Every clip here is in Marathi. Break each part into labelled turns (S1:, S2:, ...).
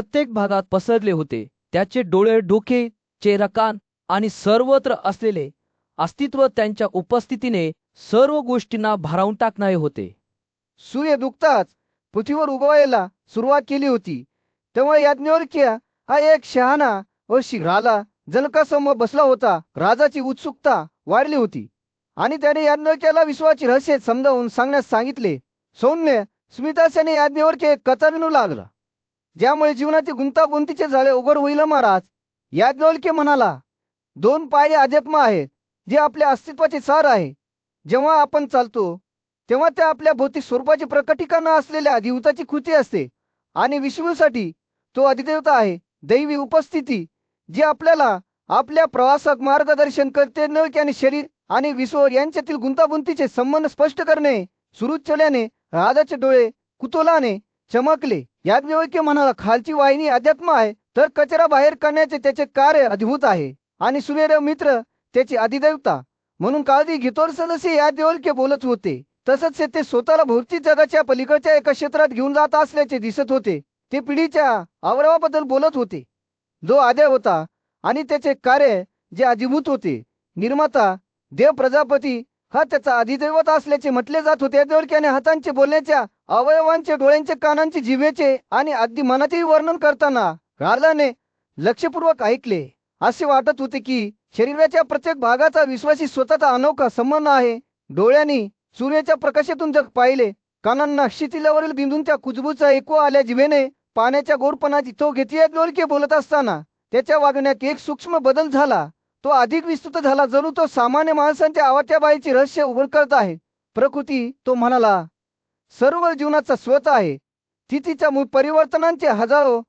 S1: प्रत्येक भागात पसरले होते. त्याचे डोळे, डोके, चेहरा, कान आणि सर्वत्र असलेले अस्तित्व त्यांच्या उपस्थितीने सर्व गोष्टींना भारावून टाकणारे होते.
S2: सूर्य दुखताच पृथ्वीवर उगवायला सुरुवात केली होती, तेव्हा याज्ञवल्क्य हा एक शहाणा व राजा जनकासमोर बसला होता. राजाची उत्सुकता वाढली होती आणि त्याने याज्ञवल्क्याला विश्वाची रहस्य समजावून सांगण्यास सांगितले. सौम्य स्मिताशाने याज्ञवल्क्य कथा विनू लागला, ज्यामुळे जीवनाचे गुंतागुंतीचे जाळे उघड होईल. महाराज, याज्ञवल्क्य म्हणाला, दोन पाय अध्यात्म आहेत, जे आपल्या अस्तित्वाचे सार आहे. जेव्हा आपण चालतो तेव्हा त्या आपल्या भौतिक स्वरूपाचे प्रकटीकरण असलेल्या अधिभूताची कृती असते आणि विष्णूसाठी तो अधिदेवता आहे. दैवी उपस्थिती जी आपल्याला आपल्या प्रवासात मार्गदर्शन करते. आणि शरीर आणि विश्व यांच्यातील गुंतागुंतीचे संबंध स्पष्ट करणे सुरू केल्याने राजाचे डोळे कुतूहलाने चमकले. याज्ञवल्क्य म्हणाला, खालची वाहिनी अध्यात्म आहे, तर कचरा बाहेर काढण्याचे त्याचे कार्य अधिभूत आहे आणि सूर्य मित्र त्याची अधिदेवता म्हणून काळजी घेतो. सदस्य याज्ञवल्क्य बोलत होते तसंच ते स्वतःला भौतिक जगाच्या पलीकडच्या एका क्षेत्रात घेऊन जात असल्याचे दिसत होते. ते पिढीच्या आवरावाबद्दल बोलत होते, जो आद्य होता आणि त्याचे कार्य जे अधिभूत होते. निर्माता देव प्रजापती हा त्याचा अधिदैवत असल्याचे म्हटले जात होते. याज्ञवल्क्याने हातांचे, बोलण्याच्या अवयवांचे, डोळ्यांचे, कानांचे, जिभेचे आणि अगदी मनाचे वर्णन करताना राजाने लक्षपूर्वक ऐकले. असे वाटत होते की शरीराच्या प्रत्येक भागाचा विश्वासी स्वतःचा अनोखा संबंध आहे. डोळ्यांनी सूर्याच्या प्रकाशातून जग पाहिले, कानांना क्षितिजावरील बिंदूंच्या कुजबूचा ऐकू आल्या, जिभेने पाण्याच्या गोडपणाची चव घेतली. याज्ञवल्क्य बोलत असताना त्याच्या वागण्यात एक सूक्ष्म बदल झाला. तो अधिक विस्तृत झाला, जणू तो सामान्य माणसांच्या आवाक्या बाईचे रहस्य उघड करत आहे. प्रकृती, तो म्हणाला, सर्व जीवनाचा स्रोत आहे. ती तिच्या परिवर्तनांचे हजारो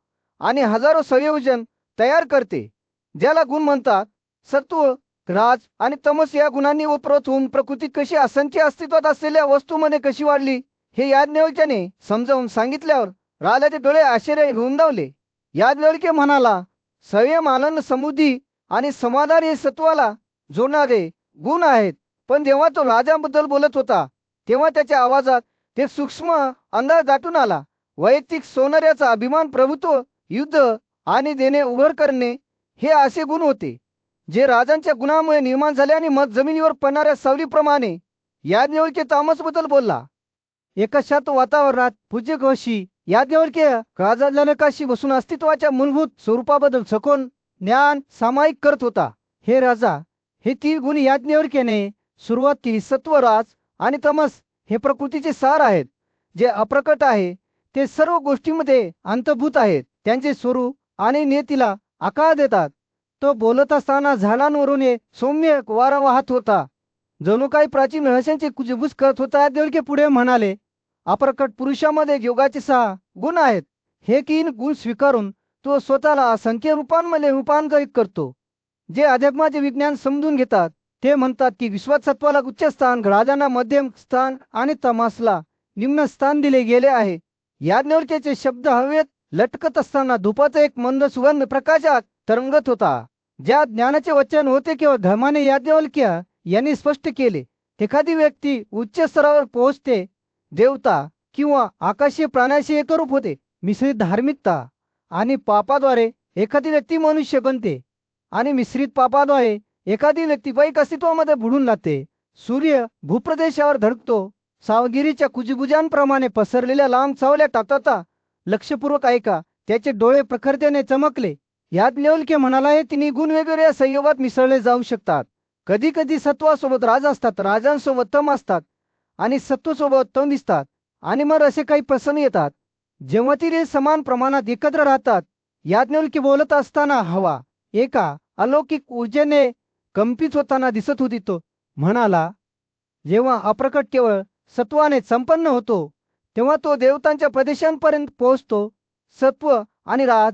S2: आणि हजारो संयोजन तयार करते, ज्याला गुण म्हणतात. सत्व, राज आणि तमस या गुणांनी ओतप्रोत होऊन प्रकृती कशी असंख्य अस्तित्वात असलेल्या वस्तूमध्ये कशी वाढली हे याज्ञवल्क्याने समजावून सांगितल्यावर राजाचे डोळे आश्चर्य रुंदावले. याज्ञवल्क्य म्हणाला, संयम, आनंद, समृद्धी आणि समाधान हे सत्वाला जोडणारे गुण आहेत. पण जेव्हा तो राजाबद्दल बोलत होता तेव्हा त्याच्या आवाजात ते सूक्ष्म अंदाज दाटून आला. वैयक्तिक सौंदर्याचा अभिमान, प्रभुत्व, युद्ध आणि देणे उघड करणे हे असे गुण होते जे राजांच्या गुणामुळे निर्माण झाले. आणि मग जमिनीवर पडणाऱ्या सावलीप्रमाणे याज्ञवल्क्य तामसबद्दल बोलला. एका शांत वातावरणात पूज्य गोशी याज्ञवल्क्य राजा जनकाशी बसून अस्तित्वाच्या मूलभूत स्वरूपाबद्दल सखोल ज्ञान सामायिक करत होता. हे राजा, हे तीन गुण याज्ञवल्क्याने सुरुवात केली. सत्व, राज आणि तमस हे प्रकृतीचे सार आहेत, जे अप्रकट आहे. ते सर्व गोष्टींमध्ये अंतर्भूत आहेत. त्यांचे स्वरूप आणि नियतीला आकार देतात. तो बोलत असताना झाडांवरून सौम्य वारा वाहत होता, जणू काही प्राचीन रहस्यांची कुजबूज करत होता. याज्ञवल्क्य पुढे म्हणाले, अप्रकट पुरुषामध्ये योगाचे 6 गुण आहेत. हे 3 गुण स्वीकारून तो स्वतःला असंख्य रूपांमध्ये रूपांतरित करतो, जे अध्यात्माचे विज्ञान समजून घेतात. ते म्हणतात की विश्वात सत्वाला उच्च स्थान, राजांना मध्यम स्थान आणि तमासला निम्न स्थान दिले गेले आहे. याज्ञवल्क्याचे शब्द हवेत लटकत असताना धुपाचा एक मंद सुगंध प्रकाशात तरंगत होता. ज्या ज्ञानाचे वचन होते केवळ धर्माने याज्ञवल्क्य यांनी स्पष्ट केले. एखादी व्यक्ती उच्च स्तरावर पोहोचते, देवता किंवा आकाशीय प्राण्याशी एकरूप होते. मिश्रित धार्मिकता आणि पापाद्वारे एखादी व्यक्ती मनुष्य बनते आणि मिश्रित पापाद्वारे एखादी व्यक्ती वैक अस्तित्वामध्ये बुडून जाते. सूर्य भूप्रदेशावर धडकतो. सावगिरीच्या कुजबुजांप्रमाणे पसरलेल्या लांब सावल्या टाकता. लक्षपूर्वक ऐका. त्याचे डोळे प्रखरतेने चमकले. याज्ञवल्क्य म्हणाला, हे तिन्ही गुण वेगवेगळ्या संयोगात मिसळले जाऊ शकतात. कधी कधी सत्वासोबत राज असतात, राजांसोबत तम असतात आणि सत्वसोबत तम दिसतात. आणि मग असे काही प्रसंग येतात जेव्हा ती समान प्रमाणात एकत्र राहतात. याज्ञवल्क्य बोलत असताना हवा एका अलौकिक ऊर्जेने कंपित होताना दिसत होती. तो म्हणाला, जेव्हा अप्रकट केवळ सत्वाने संपन्न होतो तेव्हा तो देवतांच्या प्रदेशांपर्यंत पोहोचतो. सत्व आणि राज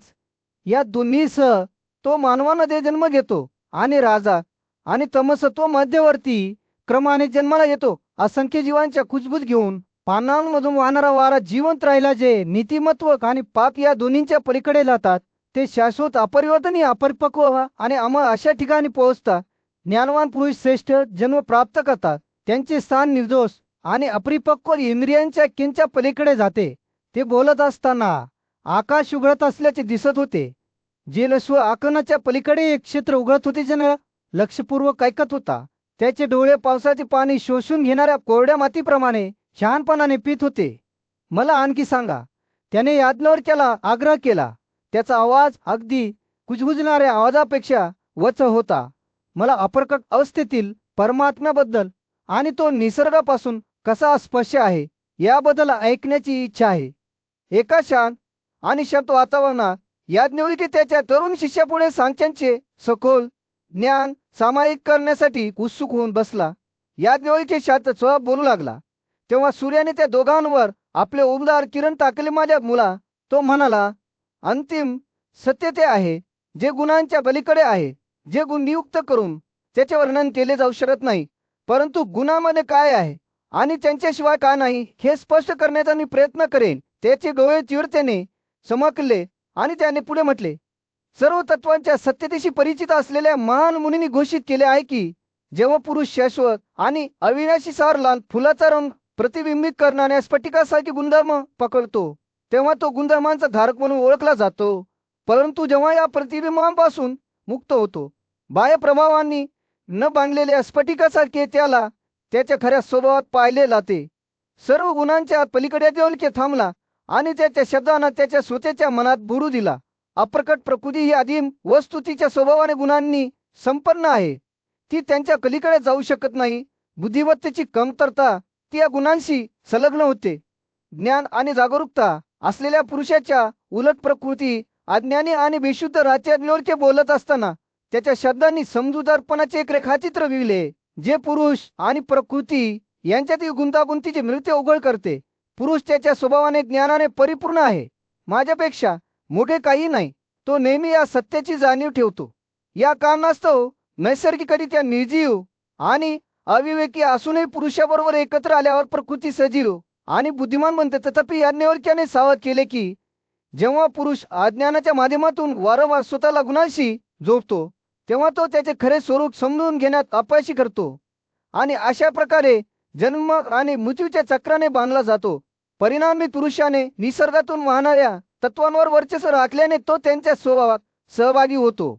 S2: या दोन्हीसह तो मानवामध्ये जन्म घेतो आणि राजा आणि तमसत्व मध्यवर्ती क्रमाने जन्माला येतो. असंख्य जीवांच्या कुजबूज घेऊन पानांमधून वाहणारा वारा जिवंत राहिला, जे नीतिमत्व आणि पाप या दोन्हींच्या पलीकडे जातात. ते शाश्वत, अपरिवर्तनीय, अपरिपक्व आणि अमर अशा ठिकाणी पोहोचतात. ज्ञानवान पुरुष श्रेष्ठ जन्म प्राप्त करतात. त्यांचे स्थान निर्दोष आणि अपरिपक्व इंद्रियांच्या किंच्या पलीकडे जाते. ते बोलत असताना आकाश उघडत असल्याचे दिसत होते. जेलस्व आकानाच्या पलीकडे एक क्षेत्र उघडत होते. जण लक्षपूर्वक ऐकत होता. त्याचे डोळे पावसाचे पाणी शोषून घेणाऱ्या कोरड्या मातीप्रमाणे शहाणपणाने पित होते. मला आणखी सांगा, त्याने याज्ञवल्क्याला आग्रह केला. त्याचा आवाज अगदी कुजबुजणाऱ्या आवाजापेक्षा वच होता. मला अप्रकट अवस्थेतील परमात्म्याबद्दल आणि तो निसर्गापासून कसा स्पर्श आहे याबद्दल ऐकण्याची इच्छा आहे. एका शांत आणि शांत वातावरणात याज्ञवल्क्य त्याच्या तरुण शिष्यापुढे सांख्यांचे सखोल ज्ञान सामायिक करण्यासाठी उत्सुक होऊन बसला. याज्ञवल्क्य शांत स्वभाव बोलू लागला. तेव्हा सूर्याने त्या दोघांवर आपले उबदार किरण टाकले. माझ्या मुला, तो म्हणाला, अंतिम सत्य ते आहे जे गुणांच्या पलीकडे आहे. जे गुण नियुक्त करून त्याचे वर्णन केले जाऊ शकत नाही, परंतु गुणामध्ये काय आहे आणि त्यांच्याशिवाय काय नाही हे स्पष्ट करण्याचा मी प्रयत्न करेन. त्याचे डोळे तीव्रतेने चमकले आणि त्याने पुढे म्हटले, सर्व तत्वांच्या सत्यतेशी परिचित असलेल्या महान मुनींनी घोषित केले आहे की जेव्हा पुरुष शाश्वत आणि अविनाशी सार लाल फुलाचा रंग प्रतिबिंबित करणाऱ्या स्फटिकासारखे गुणधर्म पकडतो तेव्हा तो गुणधर्मांचा धारक म्हणून ओळखला जातो. परंतु जेव्हा या प्रतिबिंबांपासून मुक्त होतो, बाह्य प्रभावांनी न बांधलेल्या स्फटिकासारखे त्याला त्याच्या खऱ्या स्वभावात पाहिले जाते. सर्व गुणांच्या पलीकडे याज्ञवल्क्य थांबला आणि त्याच्या शब्दांना त्याच्या स्वतःच्या मनात भरू दिला. अप्रकट प्रकृती ही आदिम वस्तू तिच्या स्वभावाने गुणांनी संपन्न आहे. ती त्यांच्या पलीकडे जाऊ शकत नाही. बुद्धिमत्तेची कमतरता ती या गुणांशी संलग्न होते. ज्ञान आणि जागरूकता असलेल्या पुरुषाच्या उलट प्रकृती अज्ञानी आणि बेशुद्ध याज्ञवल्क्य बोलत असताना त्याच्या शब्दांनी समजूतदारपणाचे एक रेखाचित्र विले, जे पुरुष आणि प्रकृती यांच्यातील गुंतागुंतीचे नृत्य उघड करते. पुरुष त्याच्या स्वभावाने ज्ञानाने परिपूर्ण आहे. माझ्यापेक्षा मोठे काही नाही. तो नेहमी या सत्याची जाणीव ठेवतो. या कारणास्तव नैसर्गिकरित्या निर्जीव आणि अविवेकी असूनही पुरुषाबरोबर एकत्र आल्यावर प्रकृती सजीव आणि बुद्धिमान बनते. तथापि याज्ञवल्क्याने सावध केले की जेव्हा पुरुष अज्ञानाच्या माध्यमातून वारंवार स्वतःला गुणांशी जोडतो तेव्हा तो त्याचे खरे स्वरूप समजून घेण्यात अपयशी करतो आणि अशा प्रकारे जन्म आणि मृत्यूच्या चक्राने बांधला जातो. परिणामी पुरुषाने निसर्गातून वाहणाऱ्या तत्वांवर वर्चस्व राखल्याने तो त्यांच्या स्वभावात सहभागी होतो.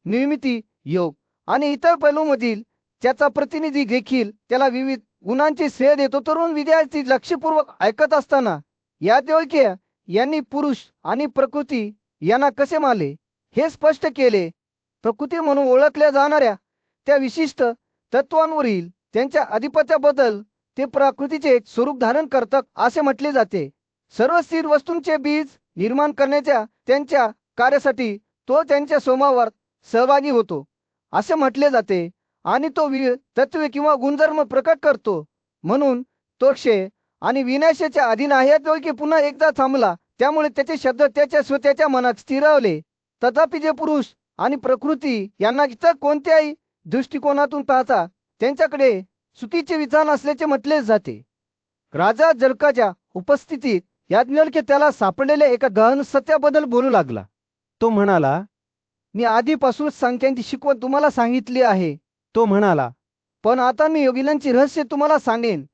S2: निर्मिती योग आणि इतर पैलूंमधील त्याचा प्रतिनिधी देखील त्याला विविध गुणांचे श्रेय देतो. तरुण विद्यार्थी लक्षपूर्वक ऐकत असताना याज्ञवल्क्य यांनी पुरुष आणि प्रकृती यांना कसे मानले हे स्पष्ट केले. प्रकृती म्हणून ओळखल्या जाणाऱ्या त्या विशिष्ट तत्वांवरील त्यांच्या अधिपत्याबद्दल ते प्रकृतीचे स्वरूप धारण करतात असे म्हटले जाते. सर्व स्थिर वस्तूंचे बीज निर्माण करण्याच्या त्यांच्या कार्यासाठी तो त्यांच्या स्वभावावर सहभागी होतो असे म्हटले जाते आणि तो तत्वे किंवा गुणधर्म प्रकट करतो. म्हणून तो क्षय आणि विनाशाच्या अधीन आहे. याज्ञवल्क्य पुन्हा एकदा थांबला, त्यामुळे त्याचे शब्द त्याच्या स्वतःच्या मनात स्थिरावले. तथापि जे पुरुष आणि प्रकृती यांना इतर कोणत्याही दृष्टिकोनातून पाहता त्यांच्याकडे चुकीचे विधान असल्याचे म्हटले जाते. राजा जनकाच्या उपस्थितीत याज्ञवल्क्य त्याला सापडलेल्या एका गहन सत्याबद्दल बोलू लागला. तो म्हणाला, मी आधीपासूनच सांख्यांची शिकवण तुम्हाला सांगितली आहे. तो म्हणाला, पण आता मी योगिनांची रहस्य तुम्हाला सांगेन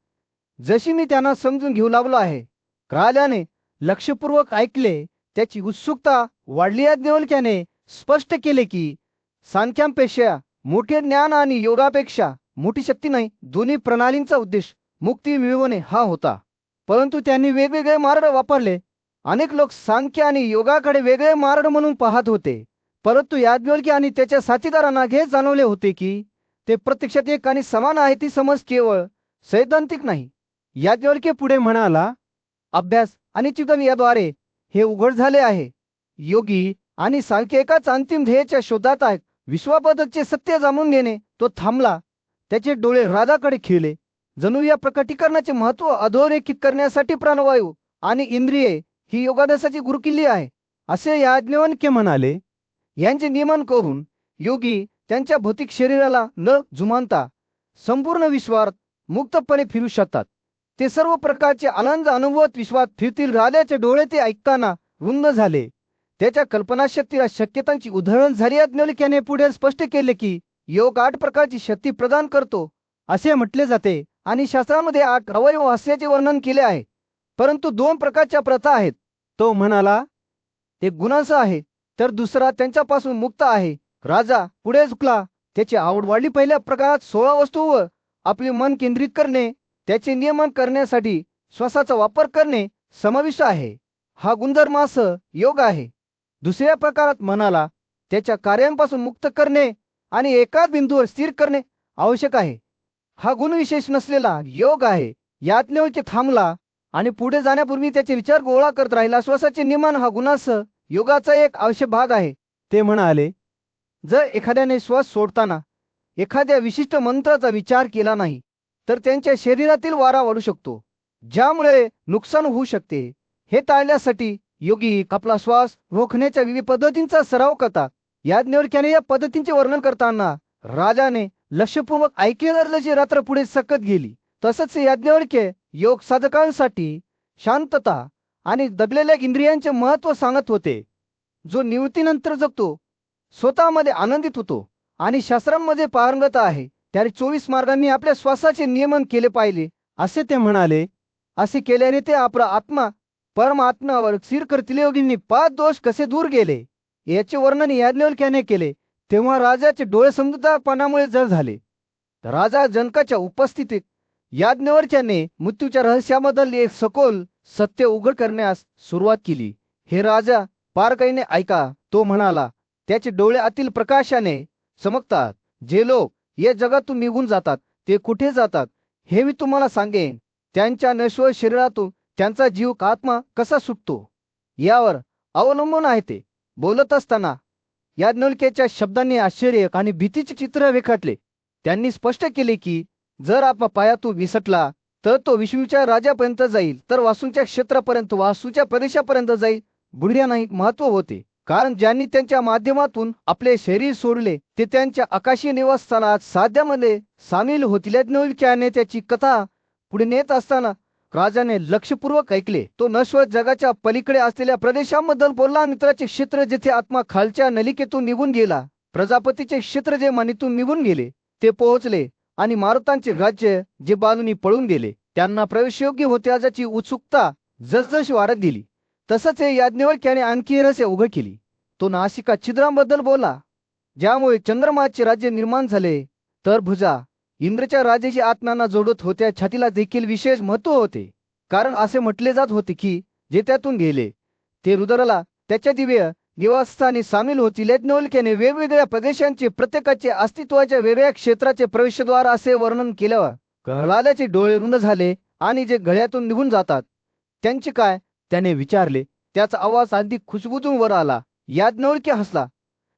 S2: जशी मी त्यांना समजून घेऊ लागलो आहे. राजाने लक्षपूर्वक ऐकले. त्याची उत्सुकता वाढली. याज्ञवल्क्याने स्पष्ट केले की सांख्यांपेक्षा मोठे ज्ञान आणि योगापेक्षा मोठी शक्ती नाही. दोन्ही प्रणालींचा उद्देश मुक्ती मिळवणे हा होता, परंतु त्यांनी वेगवेगळे मार्ग वापरले. अनेक लोक सांख्य आणि योगाकडे वेगळे मार्ग म्हणून पाहत होते, परंतु याज्ञवल्क्य आणि त्याच्या साथीदारांना हे जाणवले होते की ते प्रत्यक्षात एक आणि समान आहे. ती समज केवळ सैद्धांतिक नाही. याज्ञवल्क्य पुढे म्हणाला, अभ्यास आणि चिंतन याद्वारे हे उघड झाले आहे. योगी आणि सांख्य एकाच अंतिम ध्येयाच्या शोधात आहेत, विश्वाबद्दलचे सत्य जाणून घेणे. तो थांबला. त्याचे डोळे राजाकडे खिळले. जणू या प्रकटीकरणाचे महत्त्व अधोरेखित करण्यासाठी प्राणवायू आणि इंद्रिये ही योगाभ्यासाची गुरुकिल्ली आहे असे याज्ञवल्क्य म्हणाले. यांचे नियमन करून योगी त्यांच्या भौतिक शरीराला न जुमानता संपूर्ण विश्वात मुक्तपणे फिरू शकतात. ते सर्व प्रकारचे आनंद अनुभवत विश्वात फिरतील. राजाचे डोळे ते ऐकताना रुंद झाले. त्याच्या कल्पनाशक्तीला शक्यतांची उधळण झाली. याज्ञवल्क्याने पुढे स्पष्ट केले की योग 8 प्रकारची शक्ती प्रदान करतो असे म्हटले जाते आणि शास्त्रामध्ये 8 अवयव असल्याचे वर्णन केले आहे, परंतु 2 प्रकारच्या प्रथा आहेत. तो म्हणाला, एक गुणांचा आहे तर दुसरा त्यांच्यापासून मुक्त आहे. राजा पुढे झुकला. त्याची आवड वाढली. पहिल्या प्रकारात 16 वस्तूंवर आपले मन केंद्रित करणे, त्याचे नियमन करण्यासाठी श्वासाचा वापर करणे समाविष्ट आहे. हा गुणधर्मासह योग आहे. दुसऱ्या प्रकारात मनाला त्याच्या कार्यांपासून मुक्त करणे आणि एकाच बिंदूवर स्थिर करणे आवश्यक आहे. हा गुणविशेष नसलेला योग आहे. याज्ञवल्क्य थांबला आणि पुढे जाण्यापूर्वी त्याचे विचार गोळा करत राहिला. श्वासाचे नियमन हा गुणासह योगाचा एक आवश्यक भाग आहे.
S3: ते म्हणाले,
S2: जर एखाद्याने श्वास सोडताना एखाद्या विशिष्ट मंत्राचा विचार केला नाही तर त्यांच्या शरीरातील वारा वाढू शकतो, ज्यामुळे नुकसान होऊ शकते. हे टाळण्यासाठी योगी आपला श्वास रोखण्याच्या विविध पद्धतींचा सराव करतात. याज्ञवल्क्याने या पद्धतींचे वर्णन करताना राजाने लक्षपूर्वक ऐकले धरल्याची रात्र पुढे सकत गेली. तसंच याज्ञवल्क्य योग साधकांसाठी शांतता आणि दबलेल्या इंद्रियांचे महत्त्व सांगत होते. जो निवृत्तीनंतर जगतो, स्वतःमध्ये आनंदित होतो आणि शास्त्रांमध्ये पारंगत आहे, त्याने 24 मार्गांनी आपल्या श्वासाचे नियमन केले पाहिजे.
S3: असे ते म्हणाले.
S2: असे केल्याने ते आपला आत्मा परमात्म्यावर स्थिर करतील. योगींनी 5 दोष कसे दूर गेले याचे वर्णन याज्ञवल्क्याने केले. तेव्हा राजाचे डोळे समजूतदारपणामुळे जळ झाले. राजा जनकाच्या उपस्थितीत याज्ञवल्क्याने मृत्यूच्या रहस्याबद्दल एक सखोल सत्य उघड करण्यास सुरुवात केली. हे राजा, बारकाईने ऐका. तो म्हणाला, त्याचे डोळे आतील प्रकाशाने चमकतात. जे लोक या जगातून निघून जातात ते कुठे जातात हे मी तुम्हाला सांगेन. त्यांच्या नश्वर शरीरातून त्यांचा जीव आत्मा कसा सुटतो यावर अवलंबून आहे. ते बोलत असताना याज्ञवल्क्याच्या शब्दांनी आश्चर्य आणि भीतीचे चित्र रेखाटले. त्यांनी स्पष्ट केले की जर आत्मा पायातून विसटला तर तो विष्णूच्या राज्यापर्यंत जाईल, तर वासूच्या क्षेत्रापर्यंत, वासूच्या प्रदेशापर्यंत जाईल. बुद्ध्या नाही महत्व होते, कारण ज्यांनी त्यांच्या माध्यमातून आपले शरीर सोडले ते त्यांच्या आकाशीय निवासस्थानात साध्यामध्ये सामील होतील. याज्ञवल्क्याने त्याची कथा पुढे नेत असताना राजाने लक्षपूर्वक ऐकले. तो नश्वर जगाच्या पलीकडे असलेल्या प्रदेशाबद्दल बोलला. मित्राचे क्षेत्र जेथे आत्मा खालच्या नलिकेतून निघून गेला, प्रजापतीचे क्षेत्र जे मनीतून निघून गेले ते पोहोचले, आणि मारुतांचे राज्य जे बाजूनी पळून गेले त्यांना प्रवेशयोग्य होते. राजाची उत्सुकता जसजशी वाढत गेली तसंच हे याज्ञवल्क्याने आणखी रहस्य उघड केली. तो नासिका छिद्रांबद्दल बोला, ज्यामुळे चंद्रमाचे राज्य निर्माण झाले. तर भुजा इंद्रच्या राजाची आत्म्यांना जोडत होत्या. छातीला देखील विशेष महत्व होते, कारण असे म्हटले जात होते की जे त्यातून गेले ते रुद्राला त्याच्या दिव्य निवासस्थानी सामील होतील. याज्ञवल्क्याने वेगवेगळ्या प्रदेशांचे प्रत्येकाचे अस्तित्वाच्या वेगळ्या क्षेत्राचे प्रवेशद्वार असे वर्णन केल्यावर प्रल्हादाचे डोळे रुंद झाले. आणि जे गळ्यातून निघून जातात त्यांचे काय, त्याने विचारले. त्याचा आवाज अधिक खुशबुजून वर आला. याज्ञवल्क्य हसला.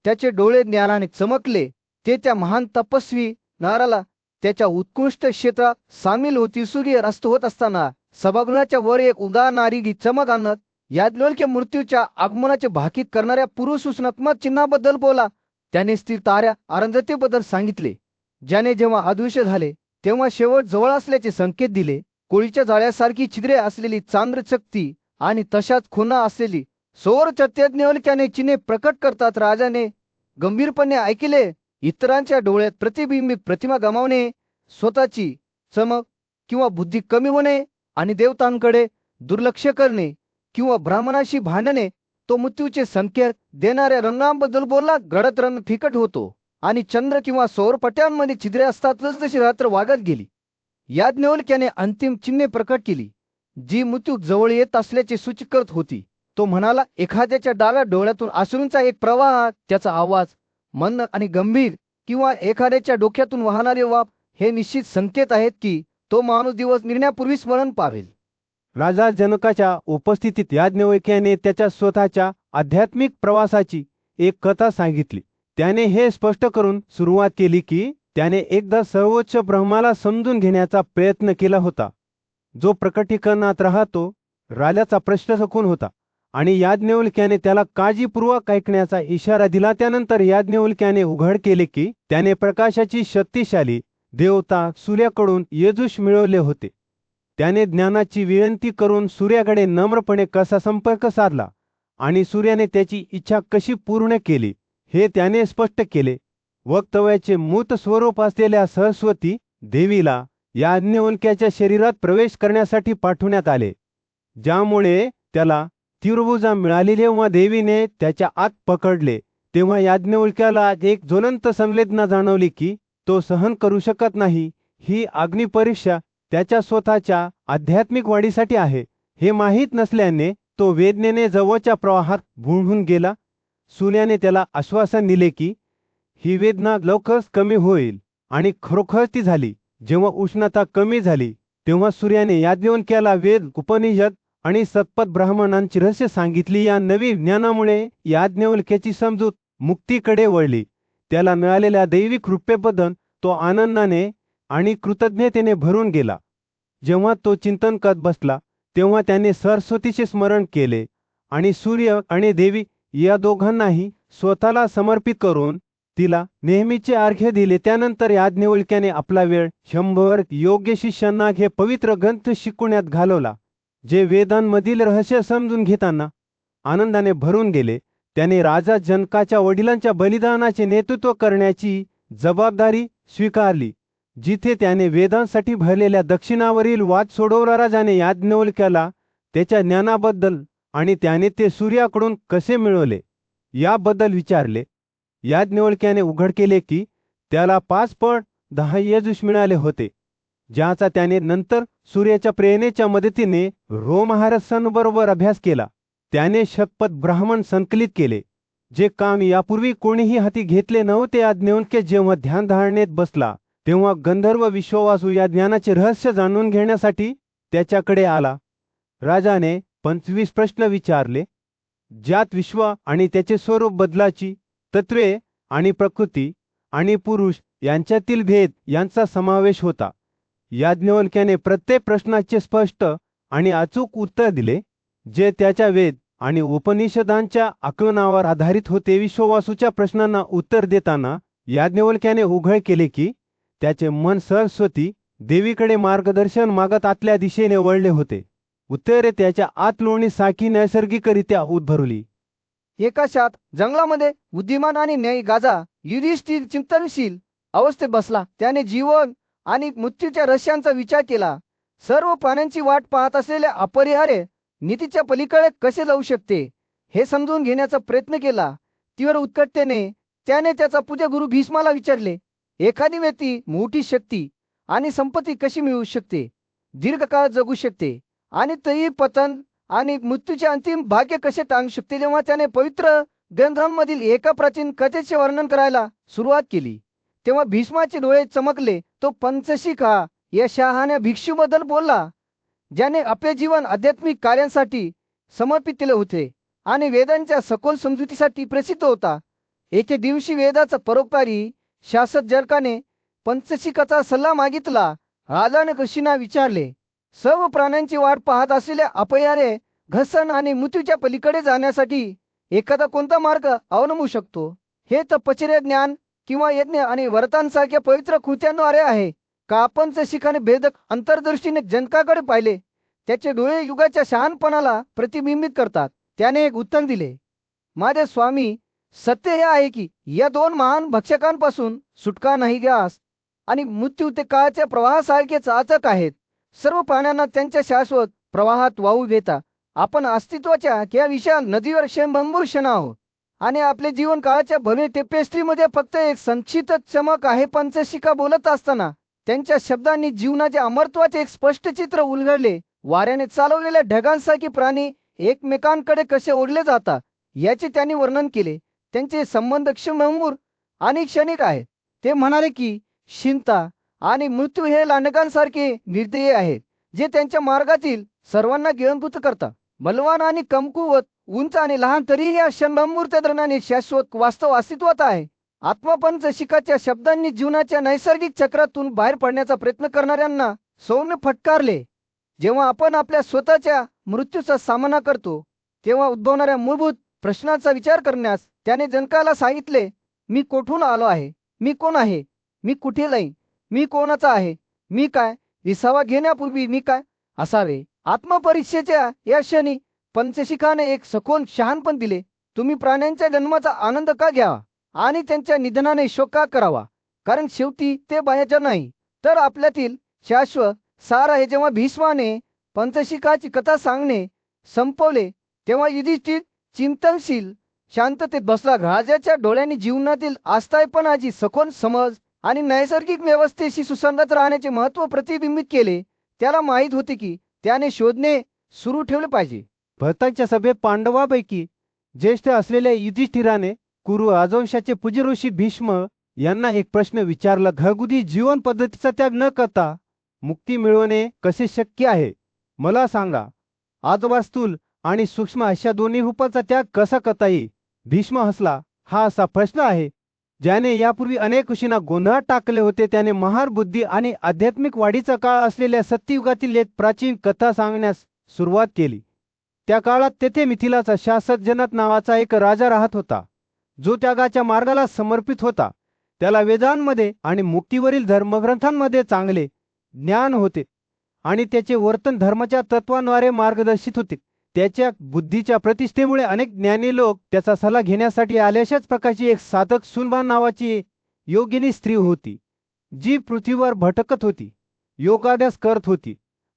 S2: त्याचे डोळे ज्ञानाने चमकले. ते त्या महान तपस्वी नाराला त्याच्या उत्कृष्ट क्षेत्रात सामील होती. सूर्य अस्त होत असताना सभागृहाच्या वर एक उदाहरणारी चमक आणत याज्ञवल्क्य मृत्यूच्या आगमनाचे भाकीत करणाऱ्या पुरुषसूचनात्मक चिन्हाबद्दल बोला. त्याने स्थिर ताऱ्या अरुंधतीबद्दल सांगितले, ज्याने जेव्हा अदृश्य झाले तेव्हा शेवट जवळ असल्याचे संकेत दिले. कोळीच्या जाळ्यासारखी छिद्रे असलेली चांद्रचक्ती आणि तशाच खुणा असलेली सौरचत्याज्ञवल्क्याने चिन्हे प्रकट करतात. राजाने गंभीरपणे ऐकले. इतरांच्या डोळ्यात प्रतिबिंबित प्रतिमा गमावणे, स्वतःची चमक किंवा बुद्धी कमी होणे आणि देवतांकडे दुर्लक्ष करणे किंवा ब्राह्मणाशी भांडणे. तो मृत्यूचे संकेत देणाऱ्या रंगांबद्दल बोलला. गडद रंग फिकट होतो आणि चंद्र किंवा सौरपट्ट्यांमध्ये छिद्रे असतात. जसजशी रात्र वागत गेली याज्ञवल्क्याने अंतिम चिन्हे प्रकट केली, जी मृत्यू जवळ येत असल्याचे सूचित करत होती. तो म्हणाला, एखाद्याच्या डाव्या डोळ्यातून अश्रूंचा एक प्रवाह, त्याचा आवाज मंद आणि गंभीर, किंवा एखाद्याच्या डोक्यातून वाहणारे वाफ हे निश्चित संकेत आहेत की तो माणूस दिवस निघण्यापूर्वीच मरण पावेल.
S3: राजा जनकाच्या उपस्थितीत याज्ञवल्क्याने त्याच्या स्वतःच्या आध्यात्मिक प्रवासाची एक कथा सांगितली. त्याने हे स्पष्ट करून सुरुवात केली की त्याने एकदा सर्वोच्च ब्रह्माला समजून घेण्याचा प्रयत्न केला होता, जो प्रकटीकरणात राहतो. राजाचा प्रश्न सखून होता आणि याज्ञवल्क्याने त्याला काळजीपूर्वक ऐकण्याचा इशारा दिला. त्यानंतर याज्ञवल्क्याने उघड केले की त्याने प्रकाशाची शक्तिशाली देवता सूर्याकडून यजुष मिळवले होते. त्याने ज्ञानाची विनंती करून सूर्याकडे नम्रपणे कसा संपर्क साधला आणि सूर्याने त्याची इच्छा कशी पूर्ण केली हे त्याने स्पष्ट केले. वक्तव्याचे मूर्त स्वरूप असलेल्या सरस्वती देवीला याज्ञवल्क्याच्या शरीरात प्रवेश करण्यासाठी पाठवण्यात आले, ज्यामुळे त्याला तीव्रभुजा मिळाली जेव्हा देवीने त्याच्या आत पकडले, तेव्हा याज्ञवल्क्याला एक ज्वलंत संवेदना जाणवली की तो सहन करू शकत नाही. ही अग्निपरीक्षा त्याच्या स्वतःच्या आध्यात्मिक वाढीसाठी आहे हे माहीत नसल्याने तो वेदनेने जवळच्या प्रवाहात बुडून गेला. सूर्याने त्याला आश्वासन दिले की ही वेदना लवकरच कमी होईल, आणि खरोखर ती झाली. जेव्हा उष्णता कमी झाली तेव्हा सूर्याने याज्ञवल्क्याला वेद, उपनिषद आणि सतपथ ब्राह्मणांची रहस्य सांगितली. या नवी ज्ञानामुळे याज्ञवल्क्याची समजूत मुक्तीकडे वळली. त्याला मिळालेल्या दैवी कृपेबद्दल तो आनंदाने आणि कृतज्ञतेने भरून गेला. जेव्हा तो चिंतन करत बसला तेव्हा त्याने सरस्वतीचे स्मरण केले आणि सूर्य आणि देवी या दोघांनाही स्वतःला समर्पित करून तिला नेहमीचे अर्घ्य दिले. त्यानंतर याज्ञवल्क्याने आपला वेळ 100 योग्य शिष्यांना हे पवित्र ग्रंथ शिकवण्यात घालवला, जे वेदांमधील रहस्य समजून घेताना आनंदाने भरून गेले. त्याने राजा जनकाच्या वडिलांच्या बलिदानाचे नेतृत्व करण्याची जबाबदारी स्वीकारली. जिथे त्याने वेदांसाठी भरलेल्या दक्षिणावरील वाद सोडवला, राजाने याज्ञवल्क्याला त्याच्या ज्ञानाबद्दल आणि त्याने ते सूर्याकडून कसे मिळवले याबद्दल विचारले. याज्ञवल्क्याने उघड केले की त्याला 5 पट 10 यजुष मिळाले होते, ज्याचा त्याने नंतर सूर्याच्या प्रेरणेच्या मदतीने रोमहारसांबरोबर अभ्यास केला. त्याने शतपथ ब्राह्मण संकलित केले, जे काम यापूर्वी कोणीही हाती घेतले नव्हते. याज्ञवल्क्य जेव्हा ध्यान धारणेत बसला तेव्हा गंधर्व विश्ववासू या ज्ञानाचे रहस्य जाणून घेण्यासाठी त्याच्याकडे आला. राजाने 25 प्रश्न विचारले, ज्यात विश्व आणि त्याचे स्वरूप, बदलाची तत्वे आणि प्रकृती आणि पुरुष यांच्यातील भेद यांचा समावेश होता. याज्ञवल्क्याने प्रत्येक प्रश्नाचे स्पष्ट आणि अचूक उत्तर दिले, जे त्याच्या वेद आणि उपनिषदांच्या आकलनावर आधारित होते. विश्ववासूच्या प्रश्नांना उत्तर देताना याज्ञवल्क्याने उघड केले की त्याचे मन सरस्वती देवीकडे मार्गदर्शन मागत आतल्या दिशेने वळले होते. उत्तरे त्याच्या आत लोणीसारखी नैसर्गिकरित्या उद्भरली.
S2: एका शात जंगलामध्ये बुद्धिमान आणि न्यायी गाजा युधिष्ठिर चिंतनशील अवस्थेत बसला. त्याने जीवन आणि मृत्यूच्या रहस्यांचा विचार केला. सर्व प्राण्यांची वाट पाहत असलेल्या अपरिहार्य नीतीच्या पलीकडे कसे जाऊ शकते हे समजून घेण्याचा प्रयत्न केला. तीव्र उत्कटतेने त्याने त्याचा पूज्य गुरु भीष्माला विचारले, एखादी व्यक्ती मोठी शक्ती आणि संपत्ती कशी मिळवू शकते, दीर्घकाळ जगू शकते आणि तरीही पतन आणि मृत्यूचे अंतिम भाग्य कसे टाळू शकते. जेव्हा त्याने पवित्र ग्रंथांमधील एका प्राचीन कथेचे वर्णन करायला सुरुवात केली तेव्हा भीष्माचे डोळे चमकले. तो पंचशिखा या शहाण्या भिक्षूबद्दल बोलला, ज्याने आपले जीवन आध्यात्मिक कार्यांसाठी समर्पित केले होते आणि वेदांच्या सखोल समजुतीसाठी प्रसिद्ध होता. एके दिवशी वेदाचा परोपकारी शासक जनकाने पंचशिखाचा सल्ला मागितला. राजाने ऋषींना विचारले, सर्व प्राण्यांची वाट पाहत असलेल्या अपरिहार्य घसन आणि मृत्यूच्या पलीकडे जाण्यासाठी एखादा कोणता मार्ग अवलंबू शकतो. हे तपश्चर्या, ज्ञान किंवा यज्ञ आणि व्रतांसारख्या पवित्र कृत्यांद्वारे आहे का? पंचशिखाने भेदक अंतर्दृष्टीने जनकाकडे पाहिले. त्याचे डोळे युगाच्या शहाणपणाला प्रतिबिंबित करतात. त्याने एक उत्तर दिले, माझे स्वामी, सत्य हे आहे की या 2 महान भक्षकांपासून सुटका नाही. ग्यास आणि मृत्यू ते काळाच्या प्रवाहासारखेच अचक आहेत. सर्व प्राण्यांना त्यांच्या शाश्वत प्रवाहात वाहू देता आपण अस्तित्वाच्या या विशाल नदीवर क्षणभंगूर क्षण आहोत आणि आपले जीवन काळाच्या भव्य टेपेस्ट्रीमध्ये फक्त एक संक्षिप्त चमक आहे. पंचशिखा बोलत असताना त्यांच्या शब्दांनी जीवनाचे अमरत्वाचे एक स्पष्ट चित्र उलगडले. वाऱ्याने चालवलेल्या ढगांसारखे प्राणी एकमेकांकडे कसे ओढले जातात याचे त्यांनी वर्णन केले. त्यांचे संबंध क्षणभंगूर आणि क्षणिक आहेत. ते म्हणाले की चिंता आणि मृत्यू हे लांडगांसारखे निर्दयी आहेत, जे त्यांच्या मार्गातील सर्वांना गिळंकृत करतात. बलवान आणि कमकुवत, उंच आणि लहान, तरीही या क्षणभंगूरच्या दरम्यान एक शाश्वत वास्तव अस्तित्वात आहे. आत्मपंचशिखाच्या शब्दांनी जीवनाच्या नैसर्गिक चक्रातून बाहेर पडण्याचा प्रयत्न करणाऱ्यांना सौम्य फटकारले. जेव्हा आपण आपल्या स्वतःच्या मृत्यूचा सामना करतो तेव्हा उद्भवणाऱ्या मूलभूत प्रश्नांचा विचार करण्यास त्याने जनकाला सांगितले, मी कोठून आलो आहे, मी कोण आहे, मी कुठे जाईन, मी कोणाचा आहे, मी काय, विसावा घेण्यापूर्वी मी काय असावे. आत्मपरीक्षेच्या या क्षणी पंचशिखाने एक सखोल शहाणपण दिले. तुम्ही प्राण्यांच्या जन्माचा आनंद का घ्यावा आणि त्यांच्या निधनाने शोक का करावा, कारण शेवटी ते बाह्यच नाही तर आपल्यातील शाश्वत सार आहे. जेव्हा भीष्माने पंचशिखाची कथा सांगणे संपवले तेव्हा युधिष्ठिर चिंतनशील शांततेत बसला. राजाच्या डोळ्यांनी जीवनातील आस्थायपणाची सखोल समज आणि नैसर्गिक व्यवस्थेशी सुसंगत राहण्याचे महत्त्व प्रतिबिंबित केले. त्याला माहीत होते की त्याने शोधणे सुरू ठेवले पाहिजे.
S3: भरताच्या सभेत पांडवापैकी ज्येष्ठ असलेल्या युधिष्ठिराने कुरु राजवंशाचे पूज्य ऋषी भीष्म यांना एक प्रश्न विचारला. घरगुती जीवन पद्धतीचा त्याग न करता मुक्ती मिळवणे कसे शक्य आहे? मला सांगा. आजोबा स्थूल आणि सूक्ष्म अशा दोन्ही रूपाचा त्याग कसा करता येईल? भीष्म हसला. हा असा प्रश्न आहे ज्याने यापूर्वी अनेक ऋषींना गोंधळात टाकले होते. त्याने महार बुद्धी आणि आध्यात्मिक वाढीचा काळ असलेल्या सत्ययुगातील एक प्राचीन कथा सांगण्यास सुरुवात केली. त्या काळात तेथे मिथिलाचा शासक जनक नावाचा एक राजा राहत होता, जो त्यागाच्या मार्गाला समर्पित होता. त्याला वेदांमध्ये आणि मुक्तीवरील धर्मग्रंथांमध्ये चांगले ज्ञान होते आणि त्याचे वर्तन धर्माच्या तत्वांद्वारे मार्गदर्शित होते. त्याच्या बुद्धीच्या प्रतिष्ठेमुळे अनेक ज्ञानी लोक त्याचा सल्ला घेण्यासाठी आले. अशाच प्रकारची एक साधक सुनबा नावाची योगिनी स्त्री होती, जी पृथ्वीवर भटकत होती, योगाभ्यास करत होती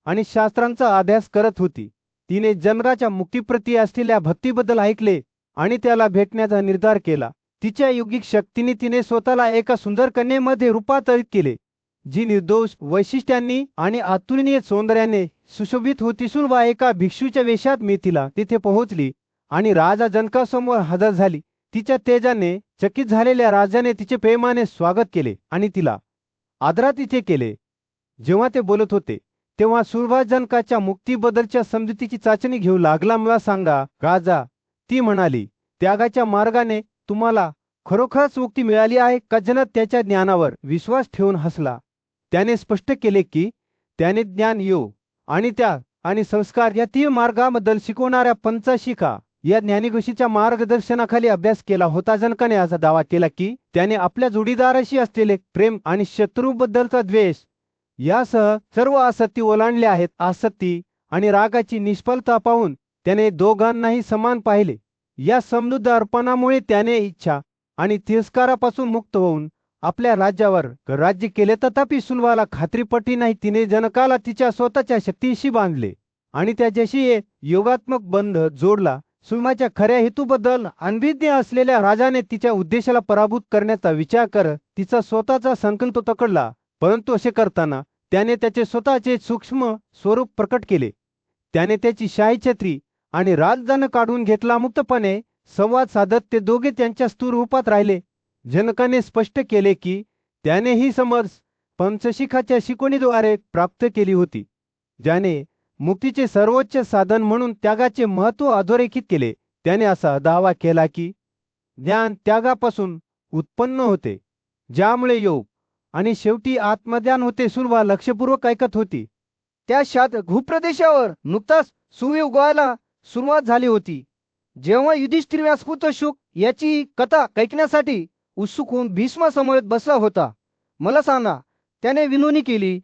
S3: आणि शास्त्रांचा अभ्यास करत होती. तिने जनकाच्या मुक्तीप्रती असलेल्या भक्तीबद्दल ऐकले आणि त्याला भेटण्याचा निर्धार केला. तिच्या योगिक शक्तीने तिने स्वतःला एका सुंदर कन्येमध्ये रूपांतरित केले, जी निर्दोष वैशिष्ट्यांनी आणि अतुलनीय सौंदर्याने सुशोभित होती. सुनबा एका भिक्षूच्या वेशात मिथिला तिथे पोहोचली आणि राजा जनकासमोर हजर झाली. तिच्या तेजाने चकित झालेल्या राजाने तिचे प्रेमाने स्वागत केले आणि तिला आदरातिथ्य केले. जेव्हा ते बोलत होते तेव्हा सुनबा जनकाच्या मुक्तीबद्दलच्या समजुतीची चाचणी घेऊ लागला. मला सांगा राजा, ती म्हणाली, त्यागाच्या मार्गाने तुम्हाला खरोखरच मुक्ती मिळाली आहे का? जनक त्याच्या ज्ञानावर विश्वास ठेवून हसला. त्याने स्पष्ट केले की त्याने ज्ञान, योग आणि त्याग आणि संस्कार या तीन मार्गाबद्दल शिकवणाऱ्या पंचशिखा या ज्ञानीऋषीच्या मार्गदर्शनाखाली अभ्यास केला होता. जनकाने असा दावा केला की त्याने आपल्या जोडीदाराशी असलेले प्रेम आणि शत्रूबद्दलचा द्वेष यासह सर्व आसक्ती ओलांडले आहेत. आसक्ती आणि रागाची निष्फलता पाहून त्याने दोघांनाही समान पाहिले. या समृद्ध अर्पणामुळे त्याने इच्छा आणि तिरस्कारापासून मुक्त होऊन आपल्या राज्यावर राज्य केले. तथापि सुनबाला खात्री पटली नाही. तिने जनकाला तिच्या स्वतःच्या शक्तीशी बांधले आणि त्याच्याशी एक योगात्मक बंध जोडला. सुनबाच्या खऱ्या हेतूबद्दल अनभिज्ञ असलेल्या राजाने तिच्या उद्देशाला पराभूत करण्याचा विचार करत तिचा स्वतःचा संकल्प पकडला. परंतु असे करताना त्याने त्याचे स्वतःचे सूक्ष्म स्वरूप प्रकट केले. त्याने त्याची शाही छत्री आणि राजदंड काढून घेतला. मुक्तपणे संवाद साधत ते दोघे त्यांच्या स्थूल रूपात राहिले. जनकाने स्पष्ट केले की त्याने ही समज पंचशिखाच्या शिकवणीद्वारे प्राप्त केली होती, ज्याने मुक्तीचे सर्वोच्च साधन म्हणून त्यागाचे महत्त्व अधोरेखित केले. त्याने असा दावा केला की ज्ञान त्यागापासून उत्पन्न होते, ज्यामुळे योग आणि शेवटी आत्मज्ञान होते. सुनबा लक्षपूर्वक ऐकत होती.
S2: त्या शांत भूप्रदेशावर नुकताच सूर्य उगवायला सुरुवात झाली होती. जेव्हा युधिष्ठिर व्यासपुत्र शुक याची कथा ऐकण्यासाठी उत्सुक होऊन भीष्मासमवेत बसला होता. मला सांगा, त्याने विनवणी केली,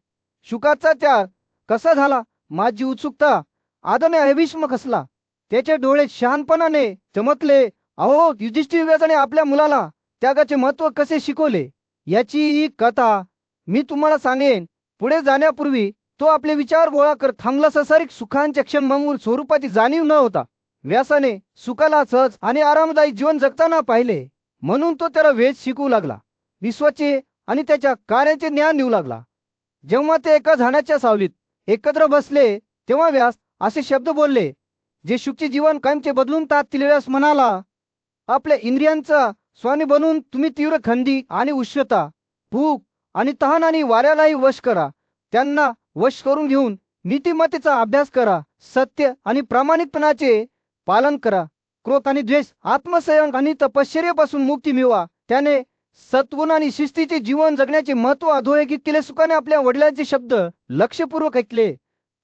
S2: शुकाचा त्याग कसा झाला? माझी उत्सुकता आदरने अभिष्म कसला. त्याचे डोळे शहाणपणाने चमकले. अहो युधिष्ठिर व्यासाने आपल्या मुलाला त्यागाचे महत्त्व कसे शिकवले याची ही कथा मी तुम्हाला सांगेन. पुढे जाण्यापूर्वी तो आपले विचार गोळा करत थांबला. संसारिक सुखांच्या क्षणभंगूर स्वरूपाची जाणीव न होता व्यासाने सुखाला सहज आणि आरामदायी जीवन जगताना पाहिले. म्हणून तो त्याला वेद शिकवू लागला, विश्वाचे आणि त्याच्या कार्याचे ज्ञान देऊ लागला. जेव्हा ते एका झाडाच्या सावलीत एकत्र बसले तेव्हा व्यास असे शब्द बोलले जे शुकचे जीवन कायमचे बदलून टाकतील. व्यास म्हणाला, आपल्या इंद्रियांचा स्वामी बनून तुम्ही तीव्र खंडी आणि उष्णता, भूक आणि तहान आणि वाऱ्यालाही वश करा. त्यांना वश करून घेऊन नीतिमत्तेचा अभ्यास करा. सत्य आणि प्रामाणिकपणाचे पालन करा. क्रोध आणि द्वेष, आत्मसंयम आणि तपश्चर्यापासून मुक्ती मिळवा. त्याने सत्वुण आणि शिस्तीचे जीवन जगण्याचे महत्त्व अधोरेखित केले. सुखाने आपल्या वडिलांचे शब्द लक्षपूर्वक ऐकले.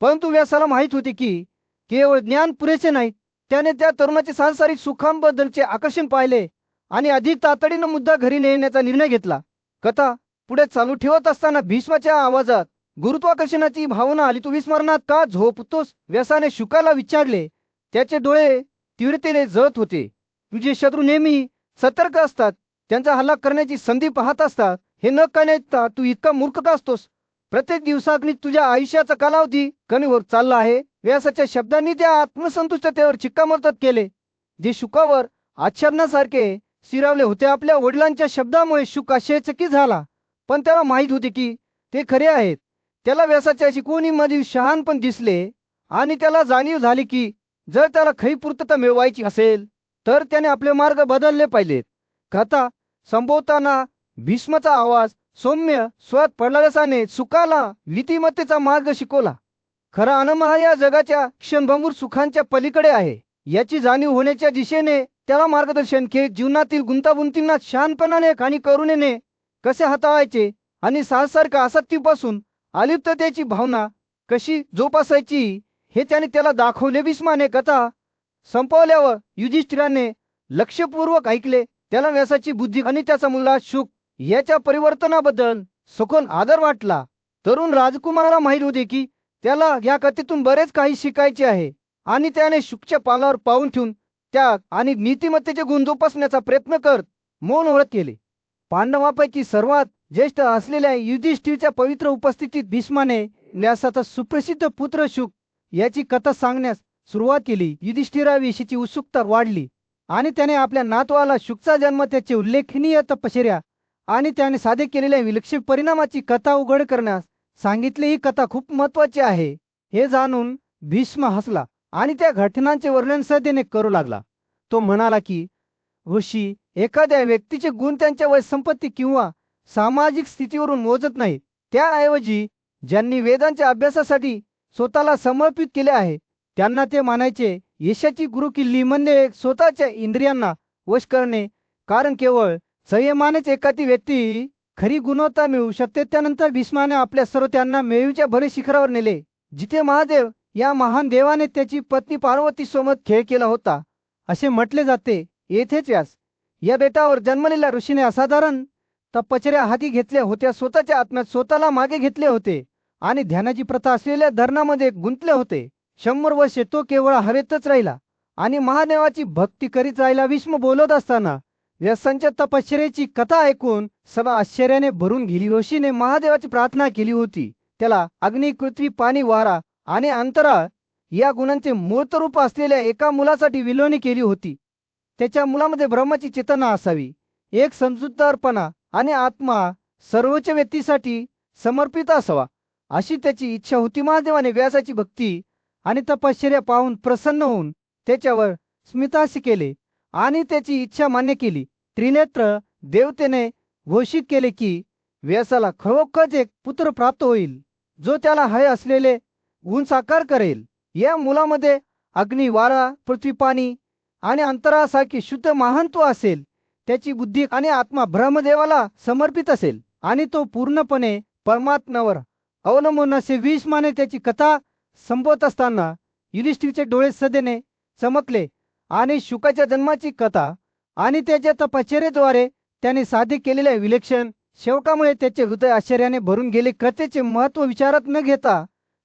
S2: परंतु व्यासाला माहित होते की केवळ ज्ञान पुरेसे नाही. त्याने त्या तरुणाचे सांसारिक सुखांबद्दलचे आकर्षण पाहिले आणि अधिक तातडीने मुद्दा घरी नेण्याचा निर्णय घेतला. कथा पुढे चालू ठेवत असताना भीष्माच्या आवाजात गुरुत्वाकर्षणाची भावना आली. तू विस्मरणात का झोपतोस? व्यासाने शुकाला विचारले. त्याचे डोळे तीव्रतेने जळत होते. तुझे शत्रू नेहमी सतर्क असतात, त्यांचा हल्ला करण्याची संधी पाहत असतात. हे न करण्याचा तू इतका मूर्ख का असतोस? प्रत्येक दिवसाग्नी तुझ्या आयुष्याचा कालावधी कमी होत चालला आहे. व्यासाच्या शब्दांनी त्या आत्मसंतुष्टतेवर शिक्कामोर्तब केले, जे शुकावर आच्छादनासारखे स्थिरावले होते. आपल्या वडिलांच्या शब्दामुळे शुक आश्चर्यचकित झाला, पण त्याला माहीत होते की ते खरे आहेत. त्याला व्यासाच्या शिकवणीमधील शहाणपण दिसले आणि त्याला जाणीव झाली की जर त्याला खरी पूर्तता मिळवायची असेल तर त्याने आपले मार्ग बदलले पाहिजेत. कथा संभवताना भीष्माचा आवाज सौम्य स्वरात पडल्याने सुखाला नीतिमत्तेचा मार्ग शिकवला. खरा आनंद हा या जगाच्या क्षणभंगूर सुखांच्या पलीकडे आहे याची जाणीव होण्याच्या दिशेने त्याला मार्गदर्शन केले. जीवनातील गुंतागुंतींना शहाणपणाने आणि करुणेने कसे हाताळायचे आणि साहसारख्या आसक्तीपासून अलिप्ततेची भावना कशी जोपासायची हे त्याने त्याला दाखवले. भीष्माने कथा संपवल्यावर युधिष्ठिराने लक्षपूर्वक ऐकले. त्याला व्यासाची बुद्धी आणि त्याचा मुलगा शुक याच्या परिवर्तनाबद्दल सखोल आदर वाटला. तरुण राजकुमाराला माहीत होते की त्याला या कथेतून बरेच काही शिकायचे आहे आणि त्याने शुकच्या पालावर पाऊल ठेवून त्याग आणि नीतिमत्तेचे गुण जोपासण्याचा प्रयत्न करत मौन व्रत केले. पांडवांपैकी सर्वात ज्येष्ठ असलेल्या युधिष्ठिरच्या पवित्र उपस्थितीत भीष्माने व्यासाचा सुप्रसिद्ध पुत्र शुक याची कथा सांगण्यास सुरुवात केली. युधिष्ठिराविषयीची उत्सुकता वाढली आणि त्याने आपल्या नातवाला शुकचा जन्म, त्याची उल्लेखनीय तपश्चर्या आणि त्याने साधे केलेल्या विलक्षण परिणामाची कथा उघड करण्यास सांगितले. ही कथा खूप महत्वाची आहे हे जाणून भीष्म हसला आणि त्या घटनांचे वर्णन श्रद्धेने करू लागला. तो म्हणाला की ऋषी एखाद्या व्यक्तीचे गुण त्यांच्या वय, संपत्ती किंवा सामाजिक स्थितीवरून मोजत नाही. त्याऐवजी ज्यांनी वेदांच्या अभ्यासासाठी स्वतःला समर्पित केले आहे त्यांना ते मानायचे. यशाची गुरुकिल्ली म्हणजे स्वतःच्या इंद्रियांना वश करणे, कारण केवळ संयमानेच एखादी व्यक्ती खरी गुणवत्ता मिळवू शकते. त्यानंतर भीष्माने आपल्या सर्वत्यांना मेरूच्या भरे शिखरावर नेले, जिथे महादेव या महान देवाने त्याची पत्नी पार्वती सोबत खेळ केला होता असे म्हटले जाते. येथेच या बेटावर जन्मलेल्या ऋषीने असाधारण तपश्चर्या हाती घेतल्या होत्या. स्वतःच्या आत्म्यात स्वतःला मागे घेतले होते आणि ध्यानाची प्रथा असलेल्या धरणामध्ये गुंतले होते. 100 वर्षे तो केवळ हवेतच राहिला आणि महादेवाची भक्ती करीत राहिला. भीष्म बोलत असताना व्यासांच्या तपश्चर्याची कथा ऐकून सभा आश्चर्याने भरून गेली. ऋषीने महादेवाची प्रार्थना केली होती. त्याला अग्नी, पृथ्वी, पाणी, वारा आणि अंतराळ या गुणांचे मूर्त रूप असलेल्या एका मुलासाठी विनवणी केली होती. त्याच्या मुलामध्ये ब्रह्माची चेतना असावी, एक समजूतदारपणा आणि आत्मा सर्वोच्च व्यक्तीसाठी समर्पित असावा अशी त्याची इच्छा होती. महादेवाने व्यासाची भक्ती आणि तपश्चर्या पाहून प्रसन्न होऊन त्याच्यावर स्मिताहास्य केले आणि त्याची इच्छा मान्य केली. त्रिनेत्र देवतेने घोषित केले की व्यासाला खरोखरच एक पुत्र प्राप्त होईल जो त्याला हवे असलेले गुण साकार करेल. या मुलामध्ये अग्नी, वारा, पृथ्वी, पाणी आणि अंतरासारखी शुद्ध महत्त्व असेल. त्याची बुद्धी आणि आत्मा ब्रह्मदेवाला समर्पित असेल आणि तो पूर्णपणे परमात्म्यावर अवलंबून असे. भीष्माने त्याची कथा संपवत असताना युधिष्ठिरचे डोळे सदेने चमकले आणि शुकाच्या जन्माची कथा आणि त्याच्या तपश्चर्येद्वारे त्याने साध्य केलेल्या विलक्षण सेवकामुळे त्याचे हृदय आश्चर्याने भरून गेले. कथेचे महत्त्व विचारात न घेता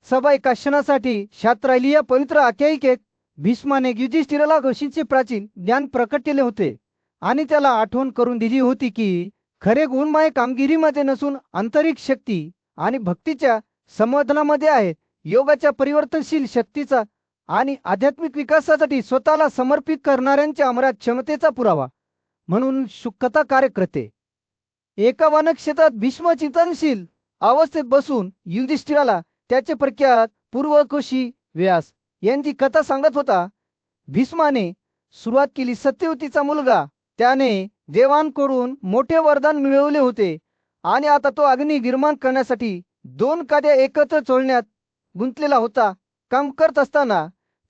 S2: सभा एका क्षणासाठी शांत राहिली. या पवित्र आख्यायिकेत भीष्माने युधिष्ठिराला ऋषींचे प्राचीन ज्ञान प्रकट केले होते आणि त्याला आठवण करून दिली होती की खरे गुणमय कामगिरीमध्ये नसून आंतरिक शक्ती आणि भक्तीच्या संवर्धनामध्ये आहेत. योगाच्या परिवर्तनशील शक्तीचा आणि आध्यात्मिक विकासासाठी स्वतःला समर्पित करणाऱ्यांच्या अमरात क्षमतेचा पुरावा म्हणून शुककथा कार्य करते. एका वनक्षेत्रात भीष्म चिंतनशील अवस्थेत बसून युधिष्ठिराला त्याचे प्रख्यात पूर्वकुशी व्यास यांची कथा सांगत होता. भीष्माने सुरुवात केली. सत्यवतीचा मुलगा, त्याने देवांकडून मोठे वरदान मिळवले होते आणि आता तो अग्नी निर्माण करण्यासाठी 2 काड्या एकत्र चोळण्यात गुंतलेला होता. काम करत असताना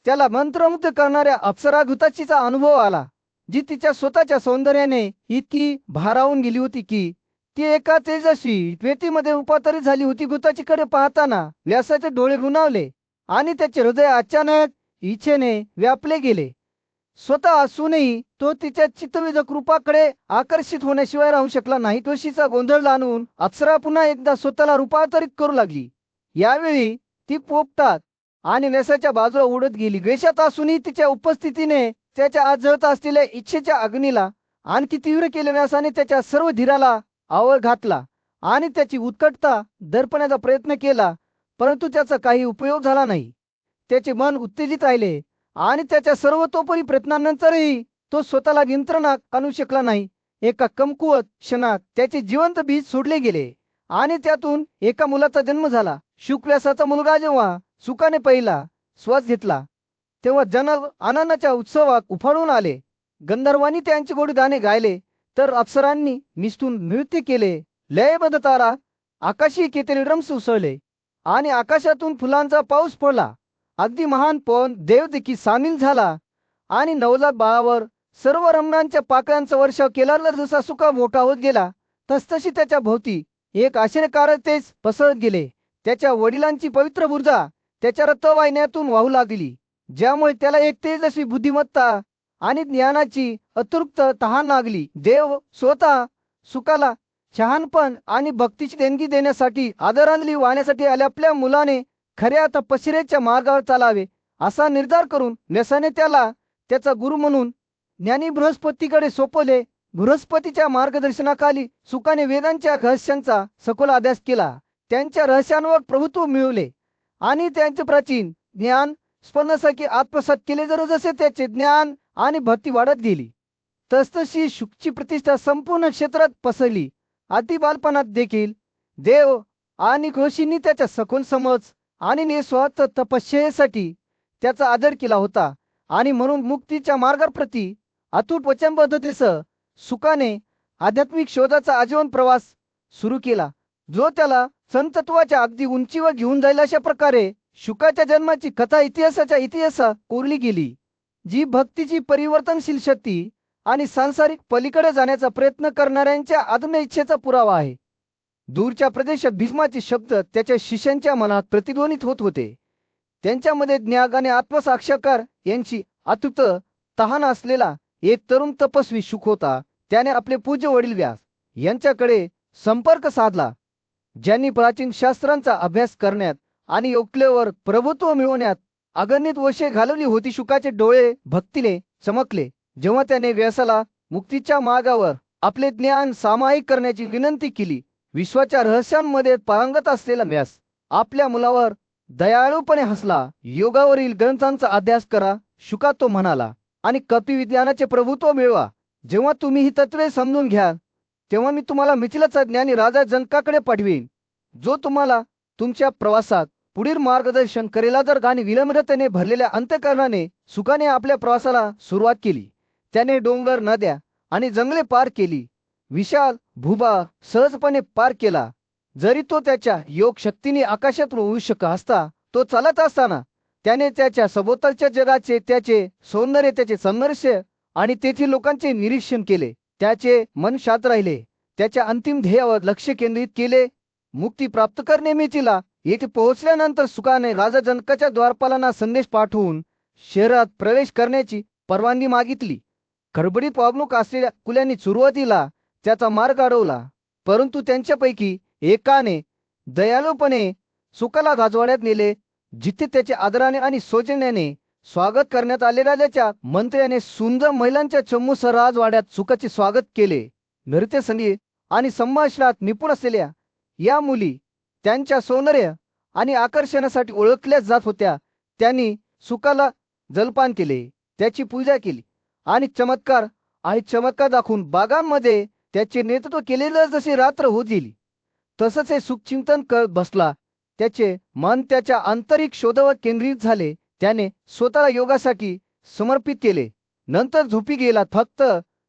S2: त्याला मंत्रमुग्ध करणाऱ्या अप्सरा घृताचीचा अनुभव आला, जी तिच्या स्वतःच्या सौंदर्याने इतकी भारावून गेली होती की ती एका तेजस्वी व्यक्तीमध्ये रूपांतरित झाली होती. घृताचीकडे पाहताना व्यासाचे डोळे गुणावले आणि त्याचे हृदय अचानक इच्छेने व्यापले गेले. स्वतः असूनही तो तिच्या चित्तवेधक रूपाकडे आकर्षित होण्याशिवाय राहू शकला नाही. तुळशीचा गोंधळ जाणून अप्सरा पुन्हा एकदा स्वतःला रूपांतरित करू लागली. यावेळी ती पोपटात आणि व्यासाच्या बाजूला उडत गेली. वेशात असूनही तिच्या उपस्थितीने त्याच्या आत जळत असलेल्या इच्छेच्या अग्नीला आणखी तीव्र केले. व्यासाने त्याच्या सर्व धीराला आवर घातला आणि त्याची उत्कटता दर्पण्याचा प्रयत्न केला, परंतु त्याचा काही उपयोग झाला नाही. त्याचे मन उत्तेजित राहिले आणि त्याच्या सर्वतोपरी प्रयत्नांनंतरही तो स्वतःला नियंत्रणात आणू शकला नाही. एका कमकुवत क्षणात त्याचे जिवंत बीज सोडले गेले आणि त्यातून एका मुलाचा जन्म झाला. शुकव्यासाचा मुलगा जेव्हा सुकाने पहिला श्वास घेतला तेव्हा जन आनंदाच्या उत्सवात उफाळून आले. गंधर्वांनी त्यांचे गोड गाणे गायले, तर अप्सरांनी निष्ठून नृत्य केले. लयबद्ध तारा आकाशी केतरी ड्रम्स उसळले आणि आकाशातून फुलांचा पाऊस पडला. अगदी महान पवन देव देखील सामील झाला आणि नवजात बाळावर सर्व रमणांच्या पाकळ्यांचा वर्षाव केला. जसा सुका मोठा होत गेला तसतशी त्याच्या भोवती एक आश्चर्यकारक तेज पसरत गेले. त्याच्या वडिलांची पवित्र ऊर्जा त्याच्या रक्तवाहिन्यातून वाहू लागली, ज्यामुळे त्याला एक तेजस्वी बुद्धिमत्ता आणि ज्ञानाची अतृप्त तहान लागली. देव स्वतः सुकाला शहाणपण आणि भक्तीची देणगी देण्यासाठी आदरांजली वाहण्यासाठी आपल्या मुलाने खऱ्या तपश्चर्येच्या मार्गावर चालावे असा निर्धार करून न्यासाने त्याला त्याचा गुरु म्हणून ज्ञानी बृहस्पतीकडे सोपवले. बृहस्पतीच्या मार्गदर्शनाखाली सुकाने वेदांच्या रहस्यांचा सखोल अभ्यास केला, त्यांच्या रहस्यांवर प्रभुत्व मिळवले आणि त्यांचे प्राचीन ज्ञान स्पंदनासारखे आत्मसात केले. जसे त्याचे ज्ञान आणि भक्ती वाढत गेली तसतशी शुकची प्रतिष्ठा संपूर्ण क्षेत्रात पसरली. अति बालपणात देखील देव आणि ऋषींनी त्याच्या सखोल समज आणि निस्वार्थ तपश्चर्येसाठी त्याचा आदर केला होता आणि म्हणून मुक्तीच्या मार्गाप्रती अतूट वचनबद्धतेसह सुकाने आध्यात्मिक शोधाचा आजीवन प्रवास सुरू केला, जो त्याला संतत्वाच्या अगदी उंचीवर घेऊन जाईल. अशा प्रकारे शुकाच्या जन्माची कथा इतिहासाच्या इतिहासात कोरली गेली, जी भक्तीची परिवर्तनशील शक्ती आणि सांसारिक पलीकडे जाण्याचा प्रयत्न करणाऱ्यांच्या आदम्य इच्छेचा पुरावा आहे. दूरच्या प्रदेशात भीष्माचे शब्द त्याच्या शिष्यांच्या मनात प्रतिध्वनित होत होते. त्यांच्यामध्ये ज्ञान आणि आत्मसाक्षात्कार यांची अतूट तहान असलेला एक तरुण तपस्वी शुक होता. त्याने आपले पूज्य वडील व्यास यांच्याकडे संपर्क साधला, ज्यांनी प्राचीन शास्त्रांचा अभ्यास करण्यात आणि योग्यवर प्रभुत्व मिळवण्यात अगणित वर्षे घालवली होती. शुकाचे डोळे भक्तीने चमकले जेव्हा त्याने व्यासाला मुक्तीच्या मार्गावर आपले ज्ञान सामायिक करण्याची विनंती केली. विश्वाच्या रहस्यांमध्ये पारंगत असलेला व्यास आपल्या मुलावर दयाळूपणे हसला. योगावरील ग्रंथांचा अभ्यास करा, शुका तो म्हणाला, आणि कपिविज्ञानाचे प्रभुत्व मिळवा. जेव्हा तुम्ही ही तत्वे समजून घ्याल तेव्हा मी तुम्हाला मिथिलाचा ज्ञानी राजा जनकाकडे पाठवीन, जो तुम्हाला तुमच्या प्रवासात पुढील मार्गदर्शन करेल. आणि विनम्रतेने भरलेल्या अंतःकरणाने सुकाने आपल्या प्रवासाला सुरुवात केली. त्याने डोंगर, नद्या आणि जंगले पार केली, विशाल भूभाग सहजपणे पार केला. जरी तो त्याच्या योग शक्तीने आकाशातून उडू शकत असता, तो चालत असताना त्याने त्याच्या सभोवतालच्या जगाचे, त्याचे सौंदर्य, त्याचे संघर्ष आणि तेथील लोकांचे निरीक्षण केले. त्याचे मन शांत राहिले, त्याच्या अंतिम ध्येयावर लक्ष केंद्रित केले, मुक्ती प्राप्त करणे. मिथिला येथे पोहोचल्यानंतर सुकाने राजा जनकाच्या द्वारपालांना संदेश पाठवून शहरात प्रवेश करण्याची परवानगी मागितली. खडबडीत वागणूक असलेल्या कुल्यांनी सुरुवातीला त्याचा मार्ग अडवला, परंतु त्यांच्यापैकी एकाने दयाळूपणे सुकाला राजवाड्यात नेले, जिथे त्याचे आदराने आणि सौजन्याने स्वागत करण्यात आले. राजाच्या मंत्र्याने सुंदर महिलांच्या चमूसह राजवाड्यात सुकाचे स्वागत केले. नृत्य, संगीत आणि संभाषणात निपुण असलेल्या या मुली त्यांच्या सौंदर्य आणि आकर्षणासाठी ओळखल्या जात होत्या. त्यांनी सुकाला जलपान केले, त्याची पूजा केली आणि चमत्कार दाखवून बागांमध्ये त्याचे नेतृत्व केलेलं. जसे रात्र होत गेली तसंच हे सुख चिंतन करत बसला. त्याचे मन त्याच्या आंतरिक शोधावर केंद्रित झाले. त्याने स्वतःला योगासाठी समर्पित केले, नंतर झोपी गेला, फक्त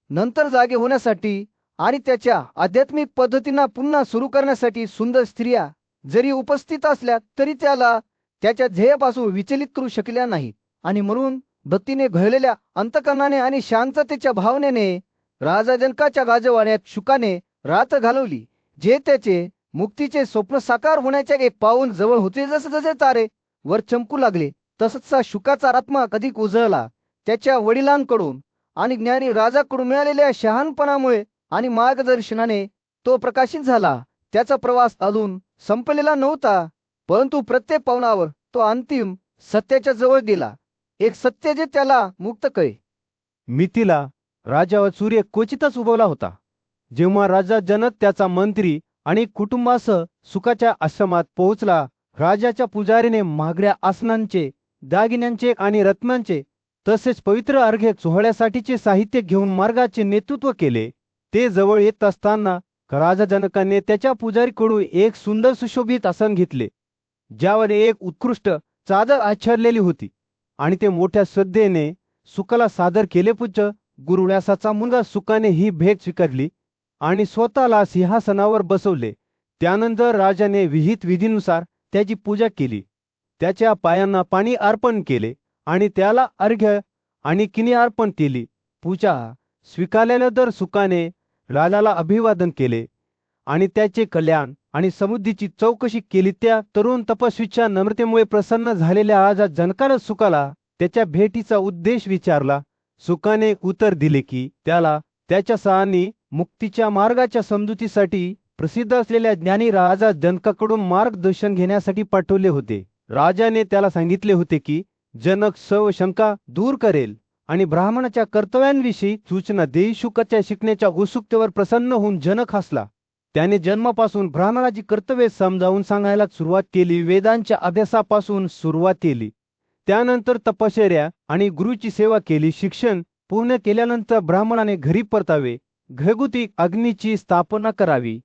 S2: नंतर जागे होण्यासाठी आणि त्याच्या आध्यात्मिक पद्धतींना पुन्हा सुरू करण्यासाठी. सुंदर स्त्रिया जरी उपस्थित असल्या तरी त्याला त्याच्या ध्येयापासून विचलित करू शकल्या नाहीत, आणि म्हणून भक्तीने घडलेल्या अंतःकरणाने आणि शांततेच्या भावनेने राजा जनकाच्या राजवाड्यात शुकाने रात्र घालवली, जे त्याचे मुक्तीचे स्वप्न साकार होण्याच्या एक पाऊल जवळ होते. जसे जसे तारे वर चमकू लागले तसचा शुकाचा आत्मा अधिक उजळला. त्याच्या वडिलांकडून आणि ज्ञानी राजाकडून मिळालेल्या शहाणपणामुळे आणि मार्गदर्शनाने तो प्रकाशित झाला. त्याचा प्रवास अजून संपलेला नव्हता, परंतु प्रत्येक पावलावर तो अंतिम सत्याच्या जवळ गेला, एक सत्य जे त्याला मुक्त कळे.
S3: मिथिला राजावर सूर्य क्वचितच उगवला होता. जेव्हा राजा जनक त्याचा मंत्री आणि कुटुंबासह सुकाच्या आश्रमात पोहोचला, राजाच्या पुजारीने महागड्या आसनांचे दागिन्यांचे आणि रत्नांचे तसेच पवित्र अर्घ्य सोहळ्यासाठीचे साहित्य घेऊन मार्गाचे नेतृत्व केले. ते जवळ येत असताना राजा जनकाने त्याच्या पुजारीकडून एक सुंदर सुशोभित आसन घेतले, ज्यावर एक उत्कृष्ट चादर आच्छादलेली होती, आणि ते मोठ्या श्रद्धेने सुकाला सादर केले. पूज्य गुरुव्यासाचा मुलगा सुकाने ही भेट स्वीकारली आणि स्वतःला सिंहासनावर बसवले. त्यानंतर राजाने विहित विधीनुसार त्याची पूजा केली, त्याच्या पायांना पाणी अर्पण केले आणि त्याला अर्घ्य आणि किनी अर्पण केली. पूजा स्वीकारल्यानंतर सुकाने राजाला अभिवादन केले आणि त्याचे कल्याण आणि समृद्धीची चौकशी केली. त्या तरुण तपस्वीच्या नम्रतेमुळे प्रसन्न झालेल्या राजा जनकाने सुकाला त्याच्या भेटीचा उद्देश विचारला. सुकाने उत्तर दिले की त्याला त्याच्या सहानी मुक्तीच्या मार्गाच्या समजुतीसाठी प्रसिद्ध असलेल्या ज्ञानी राजा जनकाकडून मार्गदर्शन घेण्यासाठी पाठवले होते. राजाने त्याला सांगितले होते की जनक सर्व शंका दूर करेल आणि ब्राह्मणाच्या कर्तव्यांविषयी सूचना देई. शुकाच्या शिकण्याच्या उत्सुकतेवर प्रसन्न होऊन जनक हसला. त्याने जन्मापासून ब्राह्मणाची कर्तव्ये समजावून सांगायला सुरुवात केली. वेदांच्या अभ्यासापासून सुरुवात केली, त्यानंतर तपश्चर्या आणि गुरुची सेवा केली. शिक्षण पूर्ण केल्यानंतर ब्राह्मणाने घरी परतावे, घरगुती अग्नीची स्थापना करावी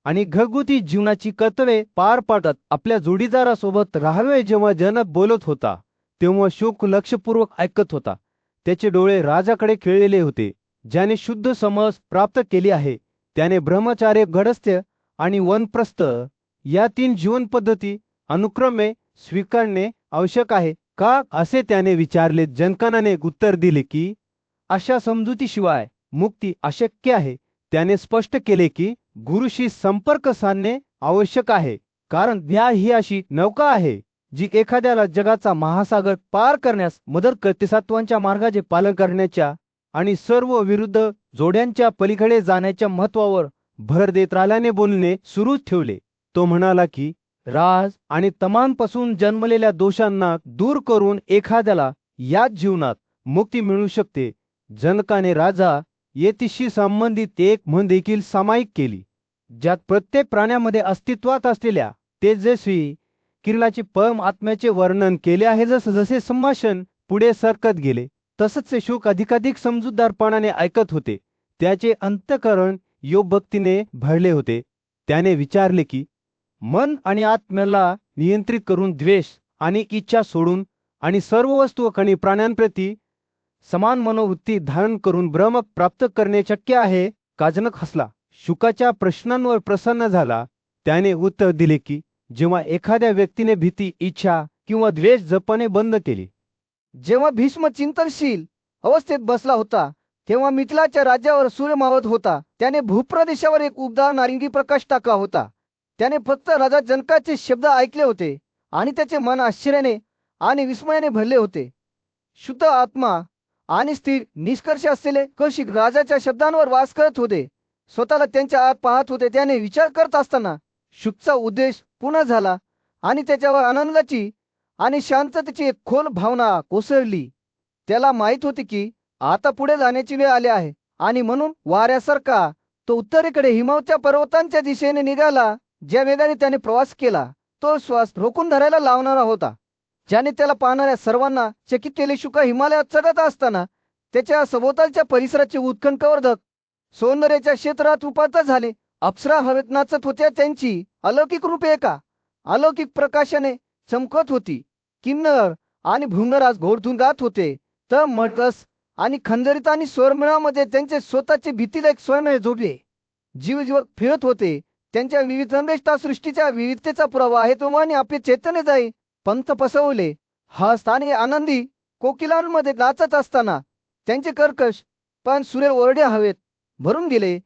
S3: आणि घरगुती जीवनाची कर्तव्ये पार पाडत आपल्या जोडीदारासोबत राहावे. जेव्हा जनक बोलत होता तेव्हा शुक लक्षपूर्वक ऐकत होता. त्याचे डोळे राजाकडे खिळलेले होते. ज्याने शुद्ध समज प्राप्त केली आहे त्याने ब्रह्मचार्य, गडस्थ्य आणि वनप्रस्थ या 3 जीवन पद्धती अनुक्रमे स्वीकारणे आवश्यक आहे का, असे त्याने विचारले. जनकाने उत्तर दिले की अशा समजुतीशिवाय मुक्ती अशक्य आहे. त्याने स्पष्ट केले की गुरुशी संपर्क साधणे आवश्यक आहे, कारण ध्यान ही अशी नौका आहे जी एखाद्याला जगाचा महासागर पार करण्यास मदत करते. सत्वांच्या मार्गाचे पालन करण्याच्या आणि सर्व विरुद्ध जोड्यांच्या पलीकडे जाण्याच्या महत्वावर भर देत राजाने बोलणे सुरू ठेवले. तो म्हणाला की राज आणि तमांपासून जन्मलेल्या दोषांना दूर करून एखाद्याला याच जीवनात मुक्ती मिळू शकते. जनकाने राजा येतीशी संबंधित एक म्हण देखील सामायिक केली, ज्यात प्रत्येक प्राण्यामध्ये अस्तित्वात असलेल्या तेजस्वी किरणाचे परम आत्म्याचे वर्णन केले आहे. जसे संभाषण पुढे सरकत गेले तसंच ते शुक अधिकाधिक समजूतदारपणाने ऐकत होते. त्याचे अंतःकरण योगभक्तीने भरले होते. त्याने विचारले की मन आणि आत्म्याला नियंत्रित करून द्वेष आणि इच्छा सोडून आणि सर्व वस्तू आणि प्राण्यांप्रती समान मनोवृत्ती धारण करून ब्रह्म प्राप्त करणे शक्य आहे का. जनक हसला, शुकाच्या प्रश्नांवर प्रसन्न झाला. त्याने उत्तर दिले की जेव्हा एखाद्या व्यक्तीने भीती, इच्छा किंवा द्वेष जपणे बंद केले.
S2: जेव्हा भीष्म चिंतनशील अवस्थेत बसला होता तेव्हा मिथिलाच्या राज्यावर सूर्य मावत होता. त्याने भूप्रदेशावर एक उबदार नारिंगी प्रकाश टाकला होता. त्याने फक्त राजा जनकाचे शब्द ऐकले होते आणि त्याचे मन आश्चर्याने आणि विस्मयाने भरले होते. शुद्ध आत्मा आणि स्थिर निष्कर्ष असलेले कौशिक राजाच्या शब्दांवर वास करत होते, स्वतःला त्यांच्या आत पाहत होते. त्याने विचार करत असताना शुकचा उद्देश पूर्ण झाला आणि त्याच्यावर आनंदाची आणि शांततेची एक खोल भावना कोसळली. त्याला माहित होते की आता पुढे जाण्याची वेळ आली आहे आणि म्हणून वाऱ्यासारखा तो उत्तरेकडे हिमावच्या पर्वतांच्या दिशेने निघाला. ज्या वेगाने त्याने प्रवास केला तो श्वास रोखून धरायला लावणारा होता, ज्याने त्याला पाहणाऱ्या सर्वांना चकित केले. शुका हिमालयात चढत असताना त्याच्या सभोवतालच्या परिसराचे उत्कंठवर्धक सौंदर्याच्या क्षेत्रात रूपांतर झाले. अप्सरा हवेत नाचत होत्या, त्यांची अलौकिक रूपे एका अलौकिक प्रकाशाने चमकत होती. किन्नर आणि भृंगराज घोडधून गात होते, तर मटकस आणि खंजरीत आणि स्वरमेळामध्ये त्यांचे स्वतःचे भीतीदायक स्वरमेळ जोडले. जीव फिरत होते. त्यांच्या विविध संदेष्टा सृष्टीच्या विविधतेचा पुरावा आहे. तुम्हाला आपले चैतन्य जाई पंथ पसवले. हा स्थानिक आनंदी कोकिलांमध्ये नाचत असताना त्यांचे कर्कश पण सुरेल ओरडे हवेत भरून गेले.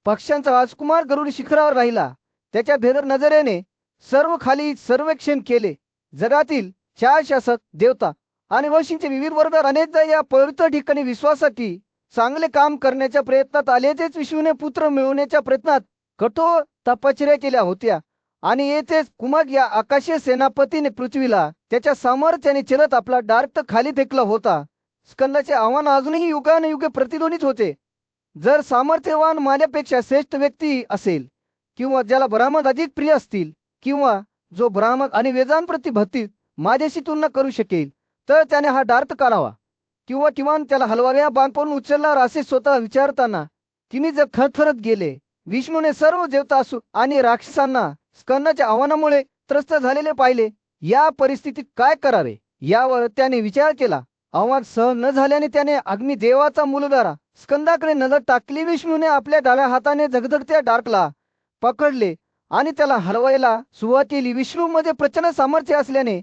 S2: पक्ष्यांचा राजकुमार गरुड शिखरावर राहिला. त्याच्या भेदर नजरेने सर्व खाली सर्वेक्षण केले. जगातील 4 शासक, देवता आणि ऋषींचे विविध वर्ग अनेकदा या पवित्र ठिकाणी विश्वासाठी चांगले काम करण्याच्या प्रयत्नात आले. तेच विष्णूने पुत्र मिळवण्याच्या प्रयत्नात कठोर तपश्चर्या केल्या होत्या आणि येथेच कुमक या आकाशीय सेनापतीने पृथ्वीला त्याच्या सामर्थ्याने चलत आपला डार्क खाली फेकला होता. स्कंदाचे आव्हान अजूनही युगानुयुगे प्रतिध्वनित होते. जर सामर्थ्यवान माझ्यापेक्षा श्रेष्ठ व्यक्ती असेल किंवा ज्याला ब्राह्मण अधिक प्रिय असतील किंवा जो ब्राह्मण आणि वेदांप्रती भक्तीत माझ्याशी तुलना करू शकेल, तर त्याने हा डार्थ काढावा किंवा किमान त्याला हलवाव्या बांधपडून उचलणार असे स्वतः विचारताना तिने जर थरथरत गेले. विष्णूने सर्व देवतासुर आणि राक्षसांना स्कंदाच्या आव्हानामुळे त्रस्त झालेले पाहिले. या परिस्थितीत काय करावे यावर त्याने विचार केला. आव्हान सहन न झाल्याने त्याने अग्निदेवाचा मुलगारा स्कंदाकडे नजर टाकली. विष्णूने आपल्या डाव्या हाताने झगझगत्या डार्कला पकडले आणि त्याला हलवायला सुरुवात केली. विष्णूमध्ये प्रचंड सामर्थ्य असल्याने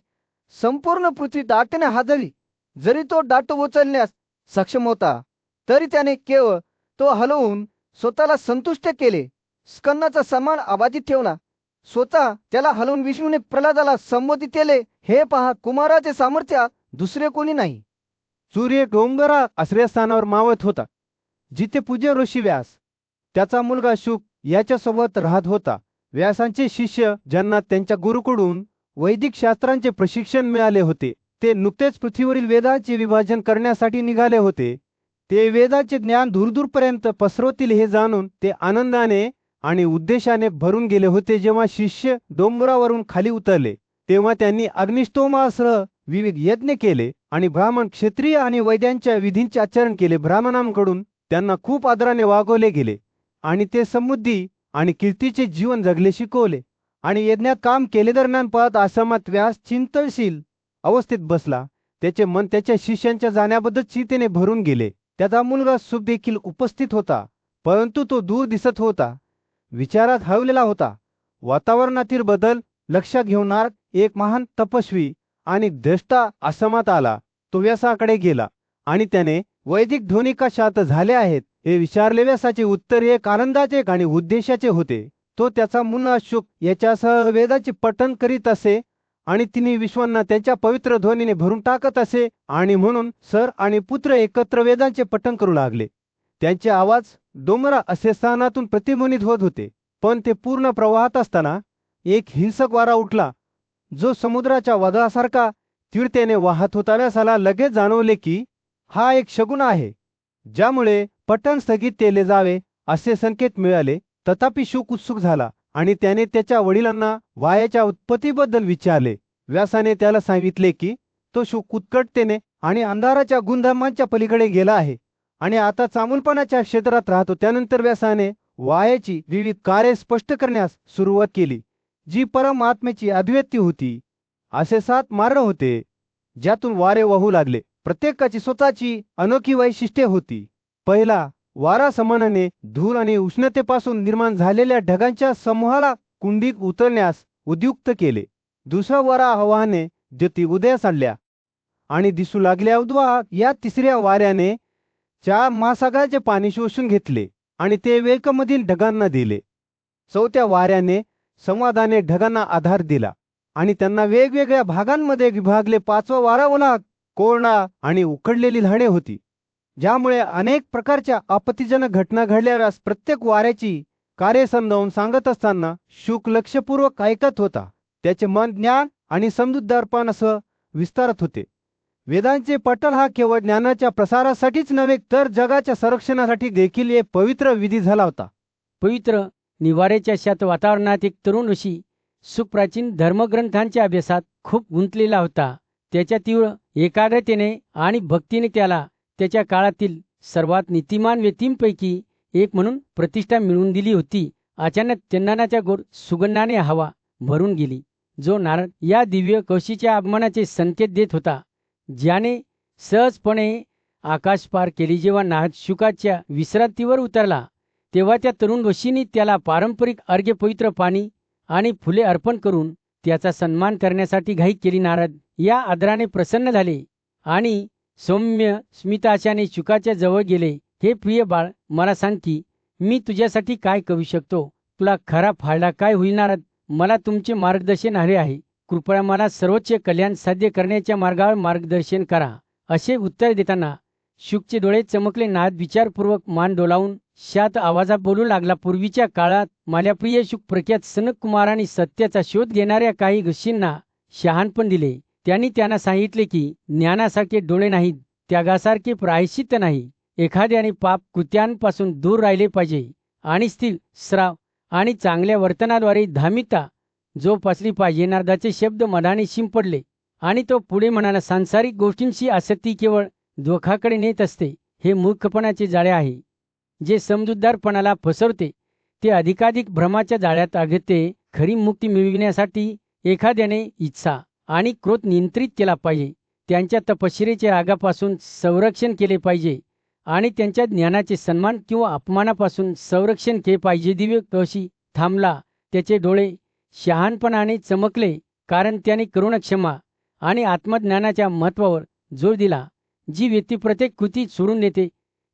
S2: संपूर्ण पृथ्वी दाटीने हादरली. जरी तो दाट उचलण्यास सक्षम होता तरी त्याने केवळ तो हलवून स्वतःला संतुष्ट केले. स्कंदाचा सन्मान अबाधित ठेवला. स्वतः त्याला हलवून विष्णूने प्रल्हादाला संबोधित केले, हे पहा, कुमाराचे सामर्थ्य दुसरे कोणी नाही.
S3: सूर्य डोंगरा आश्रयस्थानावर मावत होता, जिथे पूज्य ऋषी व्यास त्याचा मुलगा शुक याच्यासोबत राहत होता. व्यासांचे शिष्य ज्यांना त्यांच्या गुरुकडून वैदिक शास्त्रांचे प्रशिक्षण मिळाले होते, ते नुकतेच पृथ्वीवरील वेदांचे विभाजन करण्यासाठी निघाले होते. ते वेदाचे ज्ञान दूरदूरपर्यंत पसरवतील हे जाणून ते आनंदाने आणि उद्देशाने भरून गेले होते. जेव्हा शिष्य डोंगरावरून खाली उतरले तेव्हा त्यांनी अग्निष्टोमासह विविध यज्ञ केले आणि ब्राह्मण, क्षत्रिय आणि वैद्यांच्या विधींचे आचरण केले. ब्राह्मणांकडून त्यांना खूप आदराने वागवले गेले आणि ते समृद्धी आणि कीर्तीचे जीवन जगले शिकवले. आणि यज्ञात काम केले दरम्यान पाहत आश्रमात व्यास चिंतनशील अवस्थेत बसला. त्याचे मन त्याच्या शिष्यांच्या जाण्याबद्दल चिंतेने भरून गेले. त्याचा मुलगा शुक देखील उपस्थित होता, परंतु तो दूर दिसत होता, विचारात हरवलेला होता. वातावरणातील बदल लक्षात घेऊन एक महान तपस्वी आणि द्रष्टा आश्रमात आला. तो व्यासाकडे गेला आणि त्याने वैदिक ध्वनी का शांत झाले आहेत हे विचारले. व्यासाचे उत्तर एक आनंदाचे आणि उद्देशाचे होते. तो त्याचा मुलगा शुक याच्यासह वेदाचे पठण करीत असे आणि तिन्ही विश्वांना त्यांच्या पवित्र ध्वनीने भरून टाकत असे, आणि म्हणून सर आणि पुत्र एकत्र वेदांचे पठण करू लागले. त्यांचे आवाज डोंगरा असे स्थानातून प्रतिध्वनित होत होते. पण ते पूर्ण प्रवाहात असताना एक हिंसक वारा उठला, जो समुद्राच्या वादळासारखा तीव्रतेने वाहत होता. व्यासाला लगेच जाणवले की हा एक शकुन आहे, ज्यामुळे पठण स्थगित केले जावे असे संकेत मिळाले. तथापि शुक उत्सुक झाला आणि त्याने त्याच्या वडिलांना वायाच्या उत्पत्तीबद्दल विचारले. व्यासाने त्याला सांगितले की तो शुक उत्कटतेने आणि अंधाराच्या गुणधर्मांच्या पलीकडे गेला आहे आणि आता चामुलपणाच्या क्षेत्रात राहतो. त्यानंतर व्यासाने वायाची विविध कार्ये स्पष्ट करण्यास सुरुवात केली, जी परमात्म्याची अभिव्यक्ती होती. असे 7 मार्ग होते ज्यातून वारे वाहू लागले. प्रत्येकाची स्वतःची अनोखी वैशिष्ट्ये होती. पहिला वारा समानाने धूळ आणि उष्णतेपासून निर्माण झालेल्या ढगांच्या समूहाला कुंडीत उतरण्यास उद्युक्त केले. दुसरा वारा हवाने ज्योती उदयास आणल्या आणि दिसू लागल्या. उद्वा या तिसऱ्या वाऱ्याने 4 महासागराचे पाणी शोषून घेतले आणि ते वेल्कमधील ढगांना दिले. चौथ्या वाऱ्याने संवादाने ढगांना आधार दिला आणि त्यांना वेगवेगळ्या भागांमध्ये विभागले. 5वा वारा ओला, कोरडा आणि उकडलेली झाडे होती, ज्यामुळे अनेक प्रकारच्या आपत्तीजनक घटना घडल्या. प्रत्येक वाऱ्याची कार्य समजावून सांगत असताना शुक लक्षपूर्वक ऐकत होता. त्याचे मन ज्ञान आणि समजूतदारपणासह विस्तारत होते. वेदांचे पठण हा केवळ ज्ञानाच्या प्रसारासाठीच नव्हे, तर जगाच्या संरक्षणासाठी देखील एक पवित्र विधी झाला होता.
S4: पवित्र निवाऱ्याच्या शांत वातावरणात एक तरुण ऋषी शुक प्राचीन धर्मग्रंथांच्या अभ्यासात खूप गुंतलेला होता. त्याच्या तीव्र एकाग्रतेने आणि भक्तीने त्याला त्याच्या काळातील सर्वात नीतिमान व्यक्तींपैकी एक म्हणून प्रतिष्ठा मिळवून दिली होती. अचानक चंदनाच्या गोड सुगंधाने हवा भरून गेली, जो नारद या दिव्य कौशीच्या आगमनाचे संकेत देत होता, ज्याने सहजपणे आकाश पार केली. जेव्हा नारद शुकाच्या विश्रांतीवर उतरला तेव्हा त्या तरुण ऋषींनी त्याला पारंपरिक अर्घ्य, पवित्र पाणी आणि फुले अर्पण करून त्याचा सन्मान करण्यासाठी घाई केली. नारद या आदराने प्रसन्न झाले आणि सौम्य स्मिताशाने शुकाच्या जवळ गेले. हे प्रिय बाळ, मला सांग की मी तुझ्यासाठी काय करू शकतो? तुला खरा फायदा काय होईल? नारद, मला तुमचे मार्गदर्शन हवे आहे. कृपया मला सर्वोच्च कल्याण साध्य करण्याच्या मार्गावर मार्गदर्शन करा. असे उत्तर देताना शुकचे डोळे चमकले. नारद विचारपूर्वक मान डोलावून शांत आवाजात बोलू लागला. पूर्वीच्या काळात माझ्या प्रिय शुक प्रख्यात सनक कुमारांनी सत्याचा शोध घेणाऱ्या काही ऋषींना शहाणपण दिले. त्यांनी त्यांना सांगितले की ज्ञानासारखे डोळे नाहीत, त्यागासारखे प्रायश्चित्त नाही. एखाद्याने पाप कृत्यांपासून दूर राहिले पाहिजे आणि स्थिर श्राव आणि चांगल्या वर्तनाद्वारे धार्मिकता जोपासली पाहिजे. नारदाचे शब्द मनाने शिंपडले आणि तो पुढे म्हणाला, सांसारिक गोष्टींची आसक्ती केवळ दुःखाकडे नेत असते. हे मूर्खपणाचे जाळे आहे जे समजूतदारपणाला फसवते. ते अधिकाधिक भ्रमाच्या जाळ्यात अडकते. खरी मुक्ती मिळविण्यासाठी एखाद्याने इच्छा आणि क्रोध नियंत्रित केला पाहिजे. त्यांच्या तपश्चर्येच्या रागापासून संरक्षण केले पाहिजे आणि त्यांच्या ज्ञानाचे सन्मान किंवा अपमानापासून संरक्षण केले पाहिजे. दिव्य कशी थांबला, त्याचे डोळे शहाणपणाने चमकले, कारण त्याने करुणा, क्षमा आणि आत्मज्ञानाच्या महत्त्वावर जोर दिला. जी व्यक्ती प्रत्येक कृती सोडून देते,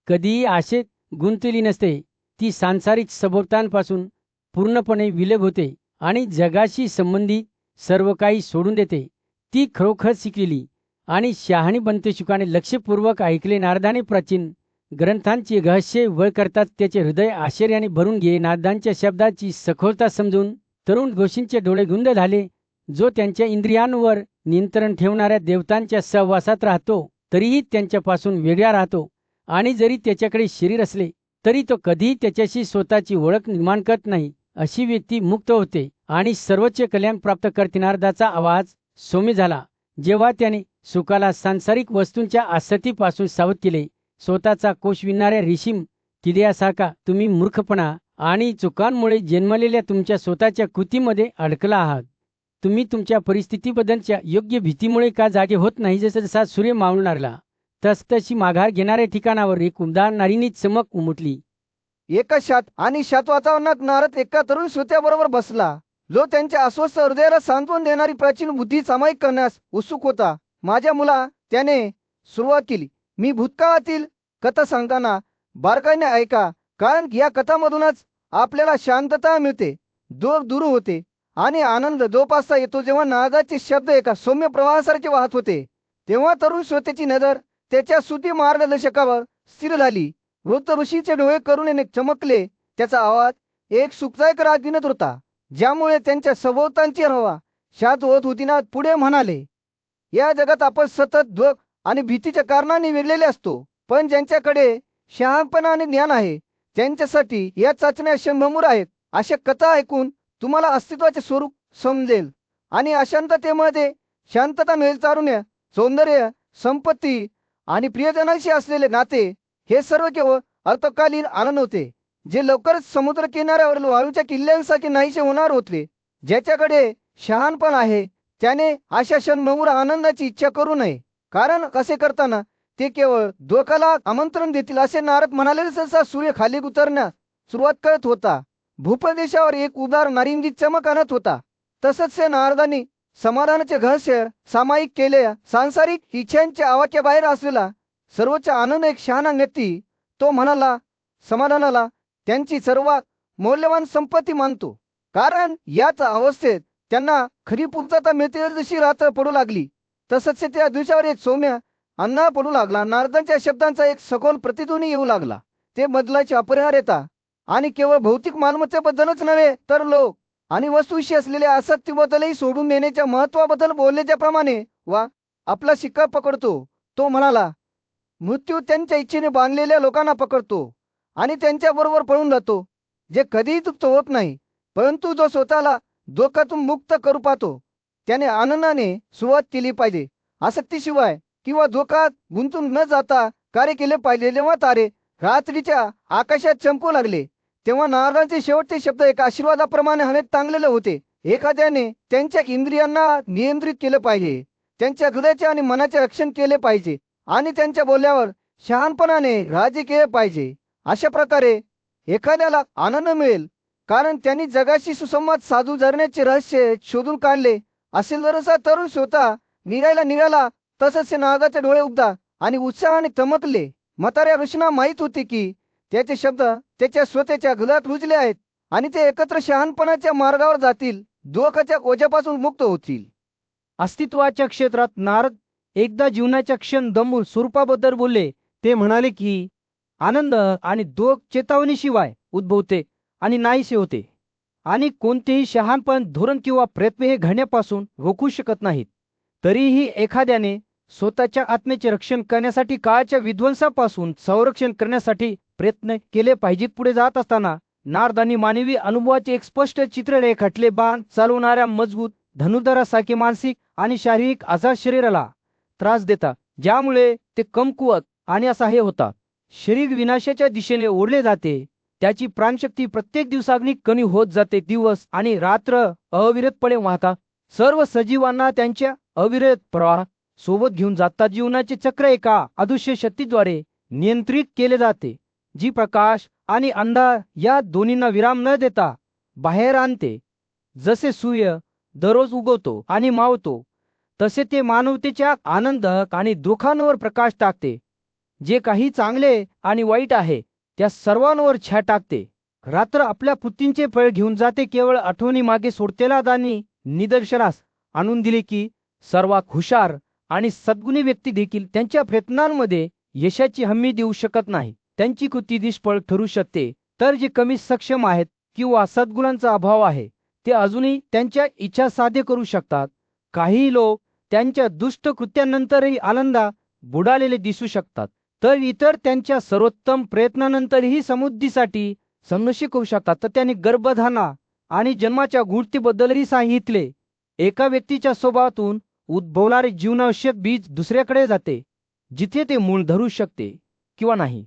S4: कधीही आशेत गुंतलेली नसते, ती सांसारिक सभोवतांपासून पूर्णपणे विलग होते आणि जगाशी संबंधित सर्व काही सोडून देते. ती खरोखर शिकलेली आणि शहाणी बनते. शुकाने लक्षपूर्वक ऐकले. नारदाने प्राचीन ग्रंथांची रहस्य वळ करताच त्याचे हृदय आश्चर्याने भरून गेले. नारदांच्या शब्दाची सखोलता समजून तरुण गोष्टींचे डोळे गुंद झाले. जो त्यांच्या इंद्रियांवर नियंत्रण ठेवणाऱ्या देवतांच्या सहवासात राहतो तरीही त्यांच्यापासून वेगळा राहतो, आणि जरी त्याच्याकडे शरीर असले तरी तो कधीही त्याच्याशी स्वतःची ओळख निर्माण करत नाही. अशी व्यक्ती मुक्त होते आणि सर्वोच्च कल्याण प्राप्त करते. नारदाचा आवाज सौम्य झाला जेव्हा त्याने सुखाला सांसारिक वस्तूंच्या आसक्तीपासून सावध केले. स्वतःचा कोश विणणाऱ्या रेशीम किड्यासारखा तुम्ही मूर्खपणा आणि चुकांमुळे जन्मलेल्या तुमच्या स्वतःच्या कृतीमध्ये अडकला आहात. तुम्ही तुमच्या परिस्थितीबद्दलच्या योग्य भीतीमुळे का जागे होत नाही? जसा जसा सूर्य मावळून लागला तसतशी माघार घेणाऱ्या ठिकाणावर एक उबदार नारीनी चमक उमटली.
S2: एका शांत आणि शांत वातावरणात नारद एका तरुण श्रोत्याबरोबर बसला, जो त्यांच्या अस्वस्थ हृदयाला सांत्वन देणारी प्राचीन बुद्धी सामायिक करण्यास उत्सुक होता. माझ्या मुला, त्याने सुरुवात केली, मी भूतकाळातील कथा सांगताना बारकाईने ऐका, कारण या कथामधूनच आपल्याला शांतता मिळते, दूर दूर होते आणि आनंद जोपासता येतो. जेव्हा नारदाचे शब्द एका सौम्य प्रवाहासारखे वाहत होते तेव्हा तरुण श्रोत्याची नजर त्याच्या स्तुती मार्गदर्शकावर स्थिर झाली. वृद्ध ऋषीचे डोळे करुणेने चमकले. त्याचा आवाज एक सुखदायक राग विणत होता, ज्यामुळे त्यांच्या सभोवतांची हवा शांत होत होती. ना पुढे म्हणाले, या जगात आपण सतत दुःख आणि भीतीच्या कारणाने वेगलेले असतो, पण ज्यांच्याकडे शहाणपणा आणि ज्ञान आहे त्यांच्यासाठी या चाचण्या शंभमूर आहेत. अशा कथा ऐकून तुम्हाला अस्तित्वाचे स्वरूप समजेल आणि अशांततेमध्ये शांतता मिळेल. तारुण्य, सौंदर्य, संपत्ती आणि प्रियजनांशी असलेले नाते हे सर्व केवळ अल्पकालीन आनंद होते, जे लवकरच समुद्र किनाऱ्यावरील वाळूच्या किल्ल्यांसारखे नाहीसे होणार होते. ज्याच्याकडे शहाणपण आहे त्याने अशा क्षणभंगुर आनंदाची इच्छा करू नये, कारण असे करताना ते केवळ दुःखाला आमंत्रण देतील. असे नारद म्हणाले. जसा सूर्य खाली उतरण्यास सुरुवात करत होता, भूप्रदेशावर एक उबदार नारिंगी चमक आणत होता, तसंच ते नारदांनी समाधानाचे रहस्य सामायिक केले. सांसारिक इच्छांच्या आवाक्याबाहेर असलेला सर्वोच्च आनंद एक शहाणा व्यक्ती, तो म्हणाला, समाधानाला त्यांची सर्वात मौल्यवान संपत्ती मानतो, कारण याच अवस्थेत त्यांना खरी पूर्तता मिळते. जशी रात्र पडू लागली तसंच त्या दिवसावर एक सौम्य अंधार पडू लागला. नारदांच्या शब्दांचा एक सखोल प्रतिध्वनी येऊ लागला. ते बदलाची अपरिहार्यता आणि केवळ भौतिक मालमत्तेबद्दलच नव्हे तर लोक आणि वस्तूविषयी असलेल्या आसक्तीबद्दलही सोडून देण्याच्या महत्वाबद्दल बोलले. ज्याप्रमाणे वा आपला शिक्का पकडतो, तो म्हणाला, मृत्यू त्यांच्या इच्छेने बांधलेल्या लोकांना पकडतो आणि त्यांच्याबरोबर पळून जातो, जे कधीही तृप्त होत नाही. परंतु जो स्वतःला धोक्यातून मुक्त करू पाहतो त्याने आनंदाने सुरुवात केली पाहिजे. आसक्तीशिवाय किंवा धोक्यात गुंतून न जाता कार्य केले पाहिजे. जेव्हा तारे रात्रीच्या आकाशात चमकू लागले तेव्हा नारदांचे शेवटचे शब्द एका आशीर्वादाप्रमाणे हवेत टांगलेले होते. एखाद्याने त्यांच्या इंद्रियांना नियंत्रित केले पाहिजे, त्यांच्या हृदयाचे आणि मनाचे रक्षण केले पाहिजे आणि त्यांच्या बोलण्यावर शहाणपणाने राज्य केले पाहिजे. अशा प्रकारे एखाद्याला आनंद मिळेल, कारण त्यांनी जगाशी सुसंवाद साधू जगण्याचे रहस्य शोधून काढले असेल. जरसा तरुण श्रोता निघाला तसंच नारदाचे डोळे उघडा आणि उत्साहाने चमकले. म्हाताऱ्या ऋषींना माहीत होते की त्याचे शब्द त्याच्या स्वतःच्या हृदयात रुजले आहेत आणि ते एकत्र शहाणपणाच्या मार्गावर जातील, दुःखाच्या ओझ्यापासून मुक्त होतील.
S1: अस्तित्वाच्या क्षेत्रात नारद एकदा जीवनाच्या क्षण दमून स्वरूपाबद्दल बोलले. ते म्हणाले की आनंद आणि दुःख चेतावणीशिवाय उद्भवते आणि नाहीसे होते, आणि कोणतेही शहाणपण, धोरण किंवा प्रयत्न हे घडण्यापासून रोखू शकत नाहीत. तरीही एखाद्याने स्वतःच्या आत्म्याचे रक्षण करण्यासाठी, काळाच्या विध्वंसापासून संरक्षण करण्यासाठी प्रयत्न केले पाहिजेत. पुढे जात असताना नारदांनी मानवी अनुभवाचे एक स्पष्ट चित्र रेखाटले. बाण चालवणाऱ्या मजबूत धनुर्धरासारखे मानसिक आणि शारीरिक आजार शरीराला त्रास देतात, ज्यामुळे ते कमकुवत आणि असहाय्य होतात. शरीर विनाशाच्या दिशेने ओढले जाते. त्याची प्राणशक्ती प्रत्येक दिवसाग्नी कमी होत जाते. दिवस आणि रात्र अविरतपणे वाहतात. सर्व सजीवांना त्यांच्या अविरत प्रवाहात सोबत घेऊन जातात. जीवनाचे चक्र एका अदृश्य शक्तीद्वारे नियंत्रित केले जाते, जी प्रकाश आणि अंधार या दोन्हींना विराम न देता बाहेर आणते. जसे सूर्य दररोज उगवतो आणि मावतो, तसे ते मानवतेच्या आनंद आणि दुःखांवर प्रकाश टाकते. जे काही चांगले आणि वाईट आहे त्या सर्वांवर छाया टाकते. रात्र आपल्या कृतींचे फळ घेऊन जाते. केवळ आठवणी मागे सोडतेला दानी निदर्शनास आणून दिले की सर्वात हुशार आणि सद्गुणी व्यक्ती देखील त्यांच्या प्रयत्नांमध्ये यशाची हमी देऊ शकत नाही. त्यांची कृती निष्फळ ठरू शकते. तर जे कमी सक्षम आहेत किंवा सद्गुणांचा अभाव आहे ते अजूनही त्यांच्या इच्छा साध्य करू शकतात. काही लोक त्यांच्या दुष्ट कृत्यानंतरही आनंदात बुडालेले दिसू शकतात, तर इतर त्यांच्या सर्वोत्तम प्रयत्नानंतरही समृद्धीसाठी संघर्ष करू शकतात. तर त्यांनी गर्भधारणा आणि जन्माच्या गुढतेबद्दलही सांगितले. एका व्यक्तीच्या स्वभावातून उद्भवणारे जीवनावश्यक बीज दुसऱ्याकडे जाते, जिथे ते मूळ धरू शकते किंवा नाही.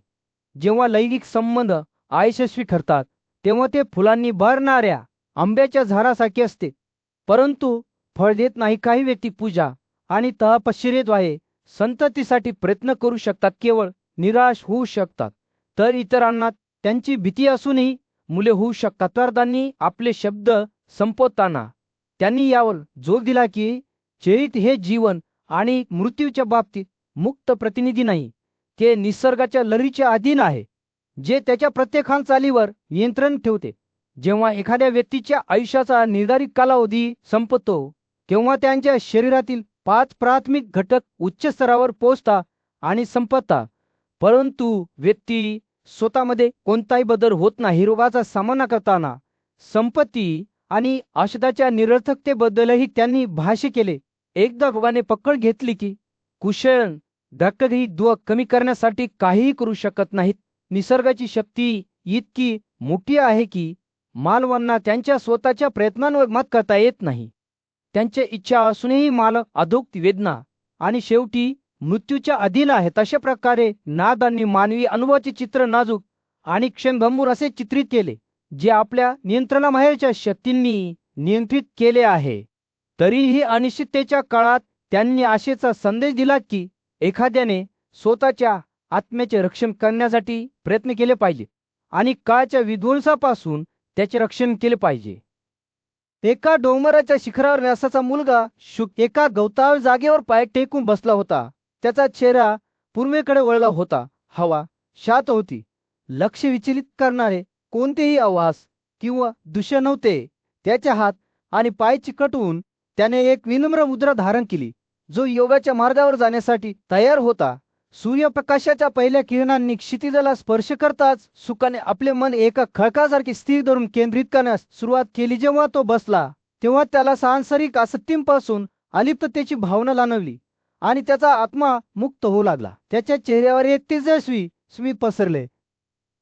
S1: जेव्हा लैंगिक संबंध अयशस्वी ठरतात तेव्हा ते फुलांनी भरणाऱ्या आंब्याच्या झाडासारखे असते, परंतु फळ देत नाही. काही व्यक्ती पूजा आणि तपश्चर्येद्वारे संततीसाठी प्रयत्न करू शकतात, केवळ निराश होऊ शकतात. तर इतरांना त्यांची भीती असूनही मुले होऊ शकतात. तर त्यांनी आपले शब्द संपवताना त्यांनी यावर जोर दिला की चरित हे जीवन आणि मृत्यूच्या बाबतीत मुक्त प्रतिनिधी नाही. ते निसर्गाच्या लहरीच्या अधीन आहे, जे त्याच्या प्रत्येक हालचालीवर नियंत्रण ठेवते. जेव्हा एखाद्या व्यक्तीच्या आयुष्याचा निर्धारित कालावधी संपतो तेव्हा त्यांच्या शरीरातील 5 प्राथमिक घटक उच्च स्तरावर पोहोचतात आणि संपतात, परंतु व्यक्ती स्वतःमध्ये कोणताही बदल होत नाही. रोगाचा सामना करताना संपत्ती आणि औषधाच्या निरर्थकतेबद्दलही त्यांनी भाष्य केले. एकदा रोगाने पकड घेतली की कुशल डॉक्टरही दुःख कमी करण्यासाठी काहीही करू शकत नाहीत. निसर्गाची शक्ती इतकी मोठी आहे की मानवांना त्यांच्या स्वतःच्या प्रयत्नांवर मात करता येत नाही. त्यांच्या इच्छा असूनही मालक अधोक्त वेदना आणि शेवटी मृत्यूच्या अधीन आहेत. अशा प्रकारे नादांनी मानवी अनुभवाचे चित्र नाजूक आणि क्षणभंगूर असे चित्रित केले, जे आपल्या नियंत्रणाबाहेरच्या शक्तींनी नियंत्रित केले आहे. तरीही अनिश्चिततेच्या काळात त्यांनी आशेचा संदेश दिला की एखाद्याने स्वतःच्या आत्म्याचे रक्षण करण्यासाठी प्रयत्न केले पाहिजे आणि काळाच्या विध्वंसापासून त्याचे रक्षण केले पाहिजे.
S2: एका डोंगराच्या शिखरावर व्यासाचा मुलगा शुक एका गवताळ जागेवर पाय टेकून बसला होता. त्याचा चेहरा पूर्वेकडे वळला होता. हवा शांत होती. लक्ष विचलित करणारे कोणतेही आवाज किंवा दृश्य नव्हते. त्याचे हात आणि पाय चिकटवून त्याने एक विनम्र मुद्रा धारण केली, जो योगाच्या मार्गावर जाण्यासाठी तयार होता. सूर्यप्रकाशाच्या पहिल्या किरणांनी क्षितिजाला स्पर्श करताच सुखाने आपले मन एका खळकासारखे स्थिर धरून केंद्रित करण्यास सुरुवात केली. जेव्हा तो बसला तेव्हा त्याला सांसारिक आसक्तींपासून अलिप्ततेची भावना जाणवली आणि त्याचा आत्मा मुक्त होऊ लागला. त्याच्या चेहऱ्यावर एक तेजस्वी स्मित पसरले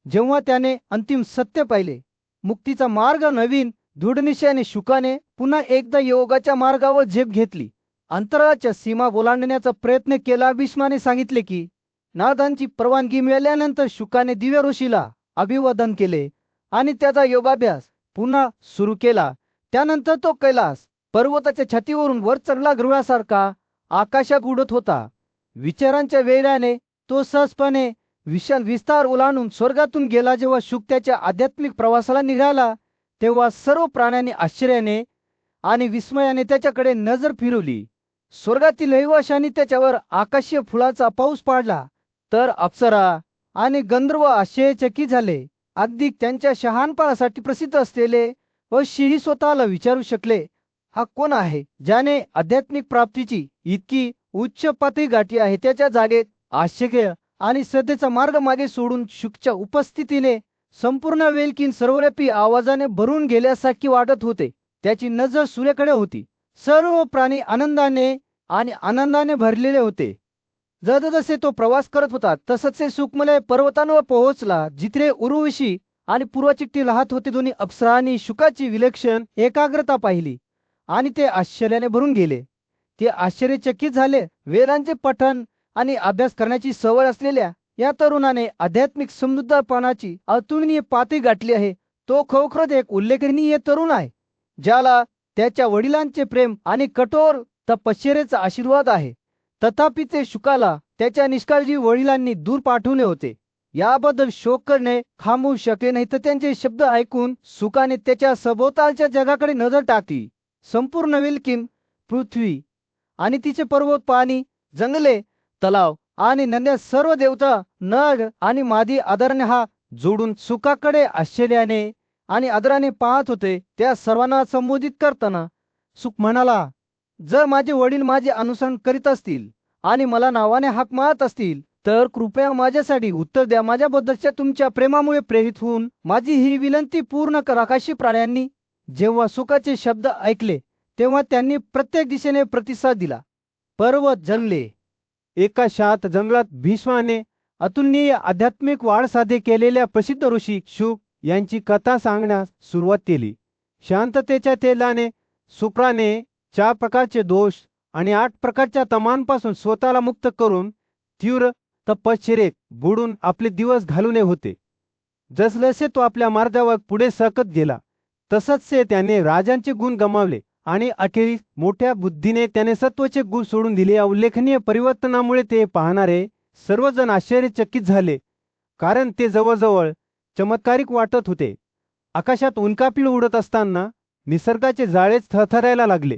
S2: जेव्हा त्याने अंतिम सत्य पाहिले. मुक्तीचा मार्ग नवीन दृढनिश्चयाने शुकाने पुन्हा एकदा योगाच्या मार्गावर झेप घेतली. अंतराळाच्या सीमा ओलांडण्याचा प्रयत्न केला. भीष्माने सांगितले की नारदांची परवानगी मिळाल्यानंतर शुकाने दिव्य ऋषीला अभिवादन केले आणि त्याचा योगाभ्यास पुन्हा सुरू केला. त्यानंतर तो कैलास पर्वताच्या छातीवरून वर चढला. गरुडासारखा आकाशात उडत होता. विचारांच्या वेळाने तो सहजपणे विशाल विस्तार ओलांडून स्वर्गातून गेला. जेव्हा शुक त्याच्या आध्यात्मिक प्रवासाला निघाला तेव्हा सर्व प्राण्यांनी आश्चर्याने आणि विस्मयाने त्याच्याकडे नजर फिरवली. स्वर्गातील रहिवाशांनी त्याच्यावर आकाशीय फुलाचा पाऊस पाडला, तर अप्सरा आणि गंधर्व आश्चर्यचकित झाले. अगदी त्यांच्या शहाणपणासाठी प्रसिद्ध असलेले ऋषीही स्वतःला विचारू शकले, हा कोण आहे ज्याने आध्यात्मिक प्राप्तीची इतकी उच्च पातळी गाठी आहे. त्याच्या जागेत आश्चर्य आणि श्रद्धेचा मार्ग मागे सोडून शुकच्या उपस्थितीने संपूर्ण वेलकीन सर्वव्यापी आवाजाने भरून गेल्यासारखी वाटत होते. त्याची नजर सूर्याकडे होती. सर्व प्राणी आनंदाने भरलेले होते. जसजसे तो प्रवास करत होता तससे सुखमय पर्वतांवर पोहोचला, जिथे उर्वशी आणि पूर्वचिट्टी राहत होते. दोन्ही अप्सरांनी शुकाची विलक्षण एकाग्रता पाहिली
S1: आणि ते आश्चर्याने भरून गेले. ते आश्चर्यचकित झाले. वेदांचे पठण आणि अभ्यास करण्याची सवय असलेल्या या तरुणाने आध्यात्मिक समृद्धपणाची अतुलनीय पातळी गाठली आहे. तो खरोखरच एक उल्लेखनीय तरुण आहे, ज्याला त्याच्या वडिलांचे प्रेम आणि कठोर तपश्चर्याचा आशीर्वाद आहे. तथापि ते शुकाला त्याच्या निष्काळजी वडिलांनी दूर पाठवले होते. याबद्दल शोक करणे थांबवू शकले नाही, तर त्यांचे शब्द ऐकून सुकाने त्याच्या सभोवतालच्या जगाकडे नजर टाकली. संपूर्ण विल्किन पृथ्वी आणि तिचे पर्वत, पाणी, जंगले, तलाव आणि नद्या, सर्व देवता, नग आणि मादी आदराने हात जोडून सुकाकडे आश्चर्याने आणि आदराने पाहत होते. त्या सर्वांना संबोधित करताना सुक म्हणाला, जर माझे वडील माझे अनुसरण करीत असतील आणि मला नावाने हाक मारत असतील तर कृपया माझ्यासाठी उत्तर द्या. माझ्याबद्दलच्या तुमच्या प्रेमामुळे प्रेरित होऊन माझी ही विनंती पूर्ण करा. आकाशी प्राण्यांनी जेव्हा सुकाचे शब्द ऐकले तेव्हा त्यांनी प्रत्येक दिशेने प्रतिसाद दिला. पर्वत, जंगले.
S3: एका शांत जंगलात भीष्माने अतुलनीय आध्यात्मिक वाढ साध्य केलेल्या प्रसिद्ध ऋषी शुक यांची कथा सांगण्यास सुरुवात केली. शांततेच्या तेलाने सुक्राने 4 प्रकारचे दोष आणि 8 प्रकारच्या तमांपासून स्वतःला मुक्त करून तीव्र तपश्चर्येत बुडून आपले दिवस घालवले होते. जसजसे तो आपल्या मार्गावर पुढे सरकत गेला तसच त्याने राजांचे गुण गमावले आणि अखेरीस मोठ्या बुद्धीने त्याने सत्वाचे गुण सोडून दिले. या उल्लेखनीय परिवर्तनामुळे ते पाहणारे सर्वजण आश्चर्यचकित झाले, कारण ते जवळजवळ चमत्कारिक वाटत होते. आकाशात उल्कापिंड उडत असताना निसर्गाचे जाळेच थरथरायला लागले.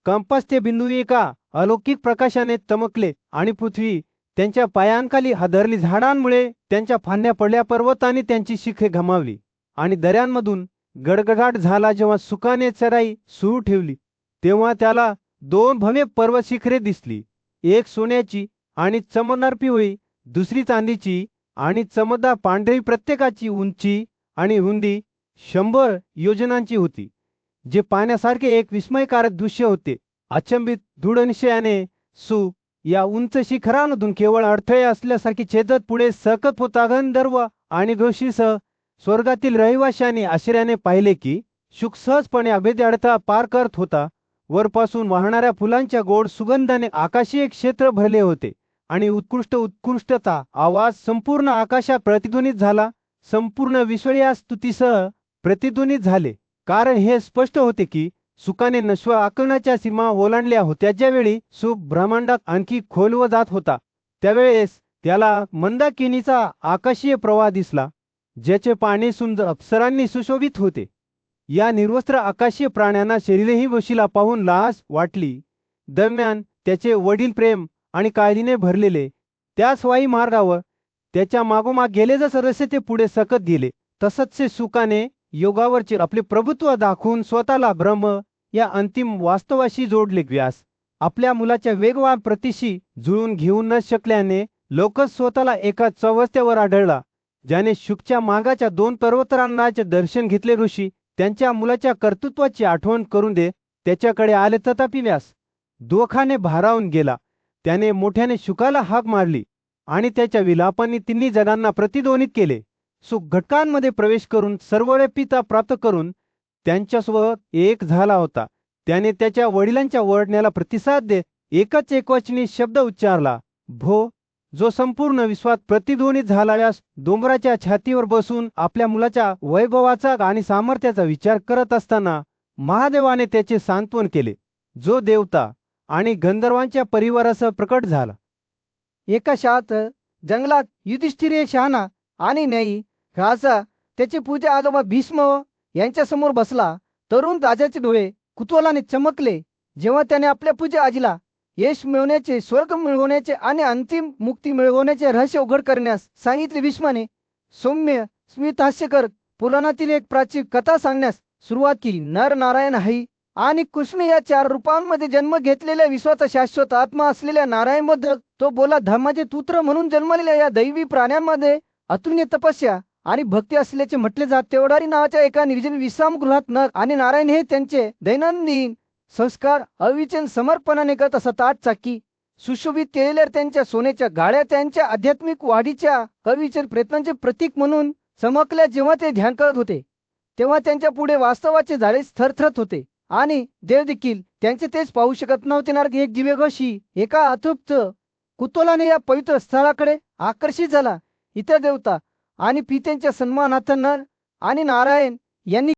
S3: कंपास ते बिंदू एका अलौकिक प्रकाशाने चमकले आणि पृथ्वी त्यांच्या पायांखाली हादरली. झाडांमुळे त्यांच्या फांद्या पडल्या, पर्वतांनी त्यांची शिखे गमावली आणि दऱ्यांमधून गडगडाट झाला. जेव्हा सुकाने चराई सुरू ठेवली तेव्हा त्याला 2 भव्य पर्वत शिखरे दिसली, एक सोन्याची आणि चमकदार पिवळी, दुसरी चांदीची आणि चमकदार पांढरी. प्रत्येकाची उंची आणि रुंदी 100 योजनांची होती, जे पाहण्यासारखे एक विस्मयकारक दृश्य होते. अचंबित दृढनिश्चयाने सुक या उंच शिखरांमधून केवळ अडथळे असल्यासारखी छेदत पुढे सरकत होता. गंधर्व आणि ऋषीसह स्वर्गातील रहिवाशांनी आश्चर्याने पाहिले की शुक सहजपणे अभेद्य अडथळा पार करत होता. वरपासून वाहणाऱ्या फुलांच्या गोड सुगंधाने आकाशीय क्षेत्र भरले होते आणि उत्कृष्टता आवाज संपूर्ण आकाशात प्रतिध्वनित झाला. संपूर्ण विश्व या स्तुतीसह प्रतिध्वनित झाले, कारण हे स्पष्ट होते की सुकाने नश्वर आकलनाच्या सीमा ओलांडल्या होत्या. ज्यावेळी सुक ब्रह्मांडात आणखी खोलवर जात होता त्यावेळेस त्याला मंदाकिनीचा आकाशीय प्रवाह दिसला, ज्याचे पाणी सुंदर अप्सरांनी सुशोभित होते. या निर्वस्त्र आकाशीय प्राण्यांना शरीरही वशिला पाहून लाज वाटली. दरम्यान त्याचे वडील प्रेम आणि काळजीने भरलेले त्याच वाई मार्गावर त्याच्या मागोमाग गेले. जसं ते पुढे सरकत गेले तसंच सुकाने योगावरचे आपले प्रभुत्व दाखवून स्वतःला ब्रह्म या अंतिम वास्तवाशी जोडले. व्यास आपल्या मुलाच्या वेगवान प्रतीशी जुळून घेऊ न शकल्याने लोकच स्वतःला एका चौवस्त्यावर आढळला, ज्याने शुकच्या मागाच्या 2 पर्वतरांगाचे दर्शन घेतले. ऋषी त्यांच्या मुलाच्या कर्तृत्वाची आठवण करून दे त्याच्याकडे आले, तथापि व्यास दुःखाने भारावून गेला. त्याने मोठ्याने शुकाला हाक मारली आणि त्याच्या विलापांनी तिन्ही जगांना प्रतिध्वनित केले. सुक घटकांमध्ये प्रवेश करून सर्वव्यापीता प्राप्त करून त्यांच्यासोबत एक झाला होता. त्याने त्याच्या वडिलांच्या ओरडण्याला प्रतिसाद देत एकच एकवचनी शब्द उच्चारला, भो, जो संपूर्ण विश्वात प्रतिध्वनित झाला. व्यास डोंगराच्या छातीवर बसून आपल्या मुलाच्या वैभवाचा आणि सामर्थ्याचा विचार करत असताना महादेवाने त्याचे सांत्वन केले, जो देवता आणि गंधर्वांच्या परिवारासह प्रकट झाला.
S2: एका शांत जंगलात युधिष्ठिर शहाणा आणि न्यायी राजा त्याचे पूज्य आजोबा भीष्म यांच्या समोर बसला. तरुण राजाचे डोळे कुतूहलाने चमकले जेव्हा त्याने आपल्या पूज्य आजीला यश मिळवण्याचे, स्वर्ग मिळवण्याचे आणि अंतिम मुक्ती मिळवण्याचे रहस्य उघड करण्यास सांगितले. भीष्माने सौम्य स्मित हास्यकर पुराणातील एक प्राचीन कथा सांगण्यास सुरुवात केली. नर, नारायण, हई आणि कृष्ण या 4 रूपांमध्ये जन्म घेतलेल्या विश्वाचा शाश्वत आत्मा असलेल्या नारायण बद्दल तो बोला. धर्माचे पुत्र म्हणून जन्मलेल्या या दैवी प्राण्यांमध्ये अतुलनीय तपस्या आणि भक्ती असल्याचे म्हटले जात. तेवढारी नावाच्या एका निर्जन विश्रामगृहात नर आणि नारायण हे त्यांचे दैनंदिन संस्कार अविचल समर्पणाने करत असत. 8 चाकी सुशोभित केलेल्या त्यांच्या सोन्याच्या गाड्या त्यांच्या आध्यात्मिक वाढीच्या अविचल प्रयत्नांचे प्रतीक म्हणून चमकल्या. जेव्हा ते ध्यान करत होते तेव्हा त्यांच्या पुढे वास्तवाचे झाडे थरथरत होते आणि देव देखील त्यांचे तेच पाहू शकत नव्हते. नारक एक दिव्य कशी एका अतृप्त कुतूहलाने या पवित्र स्थळाकडे आकर्षित झाला. इतर देवता आणि पित्यांच्या सन्मानार्थ नर आणि नारायण यांनी